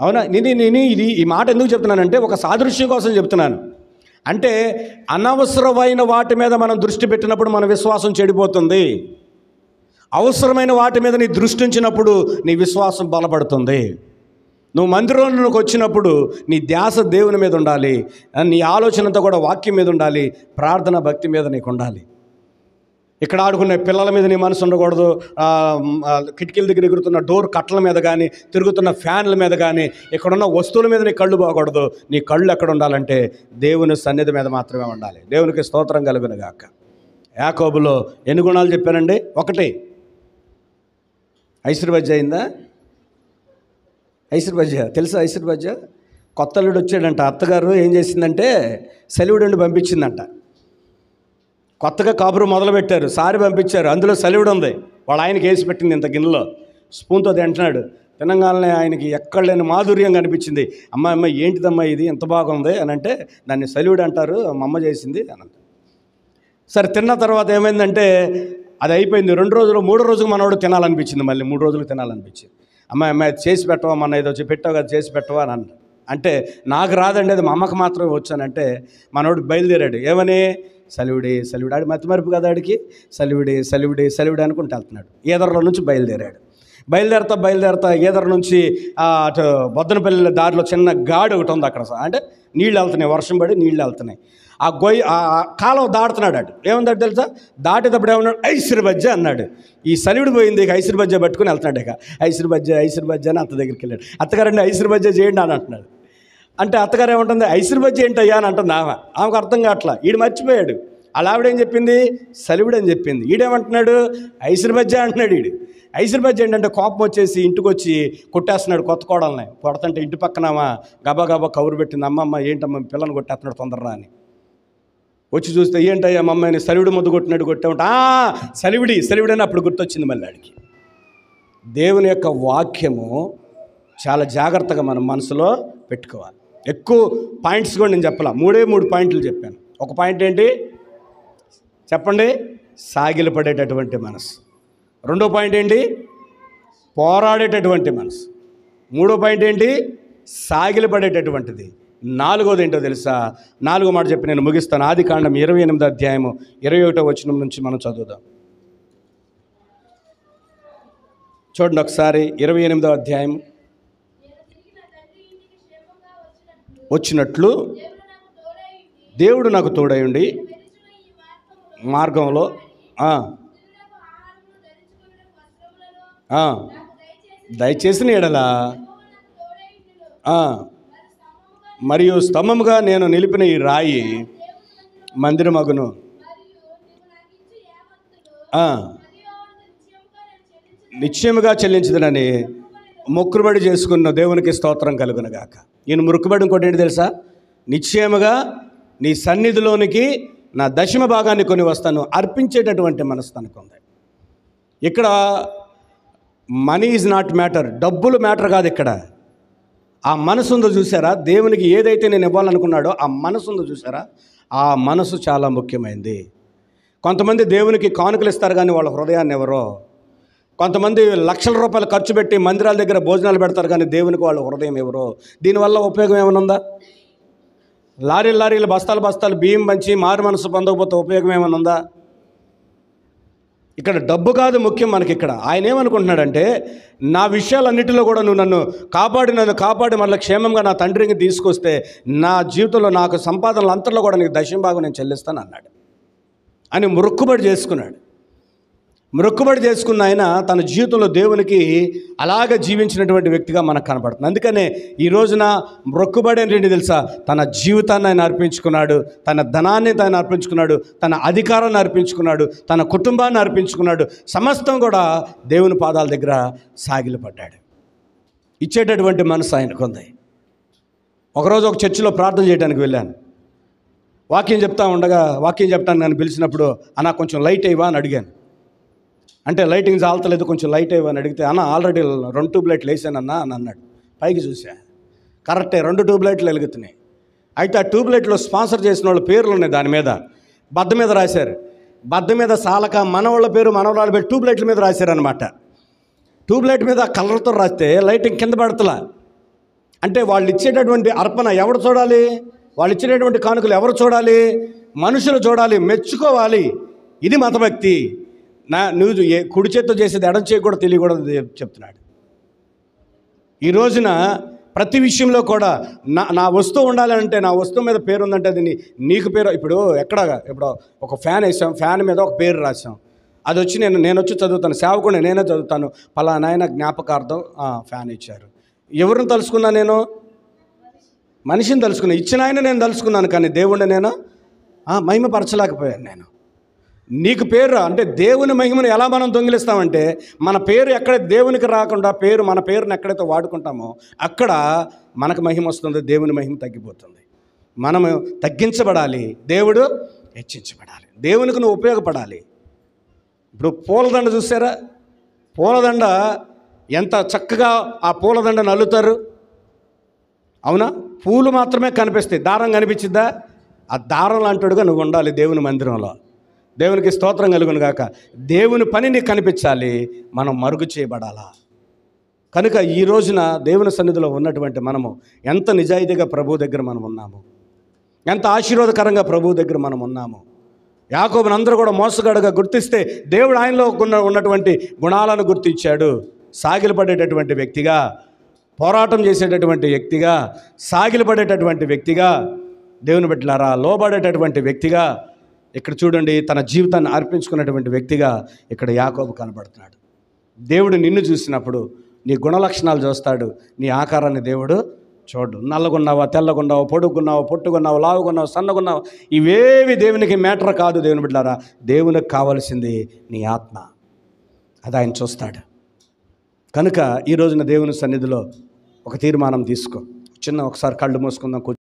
అవునా? ఈ మాట ఎందుకు చెప్తున్నానంటే ఒక సాదృశ్యం కోసం చెప్తున్నాను. అంటే అనవసరమైన వాటి మీద మనం దృష్టి పెట్టినప్పుడు మన విశ్వాసం చెడిపోతుంది. అవసరమైన వాటి మీద నీ దృష్టి ఉంచినప్పుడు నీ విశ్వాసం బలపడుతుంది. నువ్వు మందిరంలోకి వచ్చినప్పుడు నీ ధ్యాస దేవుని మీద ఉండాలి, నీ ఆలోచనంతా కూడా వాక్యం మీద ఉండాలి, ప్రార్థన భక్తి మీద నీకు ఉండాలి. ఇక్కడ ఆడుకునే పిల్లల మీద నీ మనసు ఉండకూడదు, కిటికీల దగ్గర ఎగురుతున్న డోర్ కట్టల మీద కానీ, తిరుగుతున్న ఫ్యాన్ల మీద కానీ, ఇక్కడున్న వస్తువుల మీద నీ కళ్ళు పోకూడదు. నీ కళ్ళు ఎక్కడ ఉండాలంటే దేవుని సన్నిధి మీద మాత్రమే ఉండాలి. దేవునికి స్తోత్రం కలుగును గాక. యాకోబులో ఎన్ని గుణాలు చెప్పానండి? 1 ఐశ్వర్యభజ్య అయిందా? ఐశ్వర్యభజ్య తెలుసా? ఐశ్వర్యభజ్య కొత్త అల్లుడు వచ్చాడంట. అత్తగారు ఏం చేసిందంటే సెలవుడు పంపించిందంట. కొత్తగా కాపురం మొదలుపెట్టారు, సారి పంపించారు, అందులో సెలవుడు ఉంది. వాళ్ళ ఆయనకి వేసి పెట్టింది ఇంత గిన్నెలో, స్పూన్తో తింటున్నాడు. తినగానే ఆయనకి ఎక్కడ లేని మాధుర్యం కనిపించింది. అమ్మ ఏంటిదమ్మా ఇది ఎంత బాగుంది అని అంటే, దాన్ని సెలవుడు అంటారు, మా అమ్మ చేసింది అని. సరే తిన్న తర్వాత ఏమైందంటే అది అయిపోయింది. 2 రోజులు 3 రోజులు మనోడు తినాలనిపించింది, మళ్ళీ 3 రోజులు తినాలనిపించింది. అమ్మాయి చేసి పెట్టవా, మన ఏదో పెట్టావు కదా చేసి పెట్టవా అని అంటే, నాకు రాదండి అది మా అమ్మకు మాత్రమే వచ్చానంటే మనోడు బయలుదేరాడు. ఏమని? సెలవుడి ఆడి మతిమరుపు కదా, ఆడికి సెలవుడి అనుకుంటూ వెళ్తున్నాడు. ఈదర్లో నుంచి బయలుదేరాడు. బయలుదేరతా ఈదర నుంచి అటు బొద్దనపల్లి దారిలో చిన్న గాడి ఒకటి ఉంది అక్కడ. అంటే నీళ్ళు వెళ్తున్నాయి, వర్షం పడి నీళ్ళు వెళ్తున్నాయి. ఆ కాలువ దాడుతున్నాడు. అటు ఏముందట తెలుసా, దాటేటప్పుడు ఏమన్నాడు, ఐసిరి బజ్జ అన్నాడు. ఈ సలివిడి పోయింది, ఇక ఐసిరి బజ్జ పట్టుకుని వెళ్తున్నాడు. ఇక ఐసిరి బజ్జ అని అత్త దగ్గరికి వెళ్ళాడు. అత్తగారండి ఐసిరి బజ్జ చేయండి అని అంటున్నాడు. అంటే అత్తగారు ఏమంటుంది, ఐసిరి బజ్జ ఏంటయ్యా అని అంటుంది ఆమెకు అర్థం కావట్లా. ఈడు మర్చిపోయాడు. అలా ఆవిడేం చెప్పింది, సలివిడి అని చెప్పింది. ఈడేమంటున్నాడు, ఐసిరి బజ్జ అంటున్నాడు. ఈడు ఐసిరి బజ్జ ఏంటంటే కోపం వచ్చేసి ఇంటికి వచ్చి కొట్టేస్తున్నాడు కొత్త కోడల్ని. కొడతంటే ఇంటి పక్కనమా గబా కౌరు పెట్టింది, అమ్మమ్మ ఏంటమ్మా పిల్లని కొట్టేస్తున్నాడు తొందరరా అని. వచ్చి చూస్తే ఏంటయ్యా మమ్మల్ని సలివిడి ముద్దు కొట్టినట్టు కొట్టామంట. సలివిడి అని అప్పుడు గుర్తొచ్చింది మళ్ళీ ఆడికి. దేవుని యొక్క వాక్యము చాలా జాగ్రత్తగా మనం మనసులో పెట్టుకోవాలి. ఎక్కువ పాయింట్స్ కూడా నేను చెప్పాల, 3 పాయింట్లు చెప్పాను. ఒక పాయింట్ ఏంటి చెప్పండి, సాగిలపడేటటువంటి మనసు. రెండో పాయింట్ ఏంటి, పోరాడేటటువంటి మనసు. మూడో పాయింట్ ఏంటి, సాగిలపడేటటువంటిది. నాలుగోది ఏంటో తెలుసా, 4వ మాట చెప్పి నేను ముగిస్తాను. ఆదికాండం 28వ అధ్యాయము 21వ వచనం నుంచి మనం చదువుదాం. చూడండి ఒకసారి. 28వ అధ్యాయం. వచ్చినట్లు దేవుడు నాకు తోడయుండి మార్గంలో దయచేసిన ఎడల మరియు స్తంభముగా నేను నిలిపిన ఈ రాయి మందిరమగును. నిశ్చయముగా చెల్లించదనని మొక్కుబడి చేసుకున్న దేవునికి స్తోత్రం కలుగునుగాక. ఈయన మొక్కుబడి ఇంకోటి ఏంటి తెలుసా, నిశ్చయముగా నీ సన్నిధిలోనికి నా దశమ భాగాన్ని కొని వస్తాను అర్పించేటటువంటి మనసు తనకు ఉంది. ఇక్కడ మనీ ఈజ్ నాట్ మ్యాటర్, డబ్బులు మ్యాటర్ కాదు. ఇక్కడ ఆ మనసు ఉందో చూసారా, దేవునికి ఏదైతే నేను ఇవ్వాలనుకున్నాడో ఆ మనసు ఉందో చూసారా, ఆ మనసు చాలా ముఖ్యమైనది. కొంతమంది దేవునికి కానుకలు ఇస్తారు కానీ వాళ్ళ హృదయాన్ని ఎవరో. కొంతమంది లక్షల రూపాయలు ఖర్చు పెట్టి మందిరాల దగ్గర భోజనాలు పెడతారు కానీ దేవునికి వాళ్ళ హృదయం ఎవరో. దీనివల్ల ఉపయోగం ఏమైనా ఉందా? లారీలు బస్తాలు బియ్యం పంచి మారు మనసు పొందకపోతే ఉపయోగం ఏమైనా ఉందా? ఇక్కడ డబ్బు కాదు ముఖ్యం మనకి. ఇక్కడ ఆయన ఏమనుకుంటున్నాడంటే, నా విషయాలన్నిటిలో కూడా నువ్వు నన్ను కాపాడి మళ్ళీ క్షేమంగా నా తండ్రికి తీసుకొస్తే నా జీవితంలో నాకు సంపాదనలు అంతలో కూడా నీకు దశమ భాగం నేను చెల్లిస్తాను అన్నాడు అని మొక్కుబడి చేసుకున్న ఆయన తన జీవితంలో దేవునికి అలాగ జీవించినటువంటి వ్యక్తిగా మనకు కనపడుతుంది. అందుకనే ఈ రోజున మొక్కుబడి ఏంటి తెలుసా, తన జీవితాన్ని ఆయన అర్పించుకున్నాడు, తన ధనాన్ని ఆయన అర్పించుకున్నాడు, తన అధికారాన్ని అర్పించుకున్నాడు, తన కుటుంబాన్ని అర్పించుకున్నాడు. సమస్తం కూడా దేవుని పాదాల దగ్గర సాగిలపడ్డాడు. ఇచ్చేటటువంటి మనసు ఆయనకు ఉంది. ఒకరోజు ఒక చర్చిలో ప్రార్థన చేయడానికి వెళ్ళాను. వాక్యం చెప్పడానికి నన్ను పిలిచినప్పుడు అన్న కొంచెం లైట్ అయ్యవా అని అడిగాను. అంటే లైటింగ్ చాలతలేదు, కొంచెం లైట్ అయ్యవని అడిగితే, అన్న ఆల్రెడీ 2 ట్యూబ్లైట్లు వేసానన్నా అని అన్నాడు. పైకి చూసా, కరెక్టే 2 ట్యూబ్లైట్లు వెలుగుతున్నాయి. అయితే ఆ ట్యూబ్లైట్లో స్పాన్సర్ చేసిన వాళ్ళ పేర్లు ఉన్నాయి. దాని మీద బద్ద మీద రాశారు. బద్ద మీద సాలక మనవాళ్ళ పేరు మనవరాళ్ళ పేరు ట్యూబ్లైట్ల మీద రాశారనమాట. ట్యూబ్లైట్ మీద కలర్తో రాస్తే లైటింగ్ కింద పడతలా. అంటే వాళ్ళు ఇచ్చేటటువంటి అర్పణ ఎవరు చూడాలి, వాళ్ళు ఇచ్చేటటువంటి కానుకలు ఎవరు చూడాలి, మనుషులు చూడాలి, మెచ్చుకోవాలి. ఇది మతభక్తి. నువ్వు కుడి చేత్తో చేసేది ఎడం చేయి కూడా తెలియకూడదు చెప్తున్నాడు. ఈ రోజున ప్రతి విషయంలో కూడా నా వస్తువు ఉండాలంటే, నా వస్తువు మీద పేరు ఉందంటే అది నీకు పేరు. ఇప్పుడు ఒక ఫ్యాన్ వేసాం, ఫ్యాన్ మీద ఒక పేరు రాసాం. అది వచ్చి నేను వచ్చి చదువుతాను, సేవకుని నేనే చదువుతాను, పలానా ఆయన జ్ఞాపకార్థం ఫ్యాన్ ఇచ్చారు. ఎవరిని తలుసుకున్నా నేను? మనిషిని తలుసుకున్నా. ఇచ్చిన ఆయన నేను తలుసుకున్నాను కానీ దేవుణ్ణి నేను మహిమపరచలేకపోయాను. నేను నీకు పేరు అంటే దేవుని మహిమను ఎలా మనం దొంగిలిస్తామంటే, మన పేరు ఎక్కడ దేవునికి రాకుండా మన పేరుని ఎక్కడైతే వాడుకుంటామో అక్కడ మనకు మహిమ వస్తుంది, దేవుని మహిమ తగ్గిపోతుంది. మనము తగ్గించబడాలి, దేవుడు హెచ్చించబడాలి, దేవునికి నువ్వు ఉపయోగపడాలి. ఇప్పుడు పూలదండ చూసారా, పూలదండ ఎంత చక్కగా ఆ పూలదండను అల్లుతారు. అవునా? పూలు మాత్రమే కనిపిస్తాయి, దారం కనిపించిద్దా? ఆ దారం లాంటిగా నువ్వు ఉండాలి దేవుని మందిరంలో. దేవునికి స్తోత్రం కలుగును గాక. దేవుని పని నీకు కనిపించాలి, మనం మరుగు చేయబడాలా. కనుక ఈ రోజున దేవుని సన్నిధిలో ఉన్నటువంటి మనము ఎంత నిజాయితీగా ప్రభు దగ్గర మనం ఉన్నాము, ఎంత ఆశీర్వాదకరంగా ప్రభు దగ్గర మనం ఉన్నాము. యాకోబుని అందరూ కూడా మోసగాడుగా గుర్తిస్తే దేవుడు ఆయనలో ఉన్నటువంటి గుణాలను గుర్తించాడు. సాగిలపడేటటువంటి వ్యక్తిగా, పోరాటం చేసేటటువంటి వ్యక్తిగా, సాగిలపడేటటువంటి వ్యక్తిగా, దేవుని బిడ్డలారా లోబడేటటువంటి వ్యక్తిగా, ఇక్కడ చూడండి తన జీవితాన్ని అర్పించుకున్నటువంటి వ్యక్తిగా ఇక్కడ యాకోబు కనబడుతున్నాడు. దేవుడు నిన్ను చూసినప్పుడు నీ గుణలక్షణాలు చూస్తాడు, నీ ఆకారాన్ని దేవుడు చూడు. నల్లగున్నావా, తెల్లగున్నావా, పొడుగున్నావా, పొట్టుగున్నావా, లావుగున్నావా, సన్నగున్నావా, ఇవేవి దేవునికి మ్యాటర్ కాదు. దేవుని బిడ్డలారా, దేవునికి కావాల్సింది నీ ఆత్మ. అది ఆయన చూస్తాడు. కనుక ఈ రోజున దేవుని సన్నిధిలో ఒక తీర్మానం తీసుకో. ఒకసారి కళ్ళు మూసుకుందాం.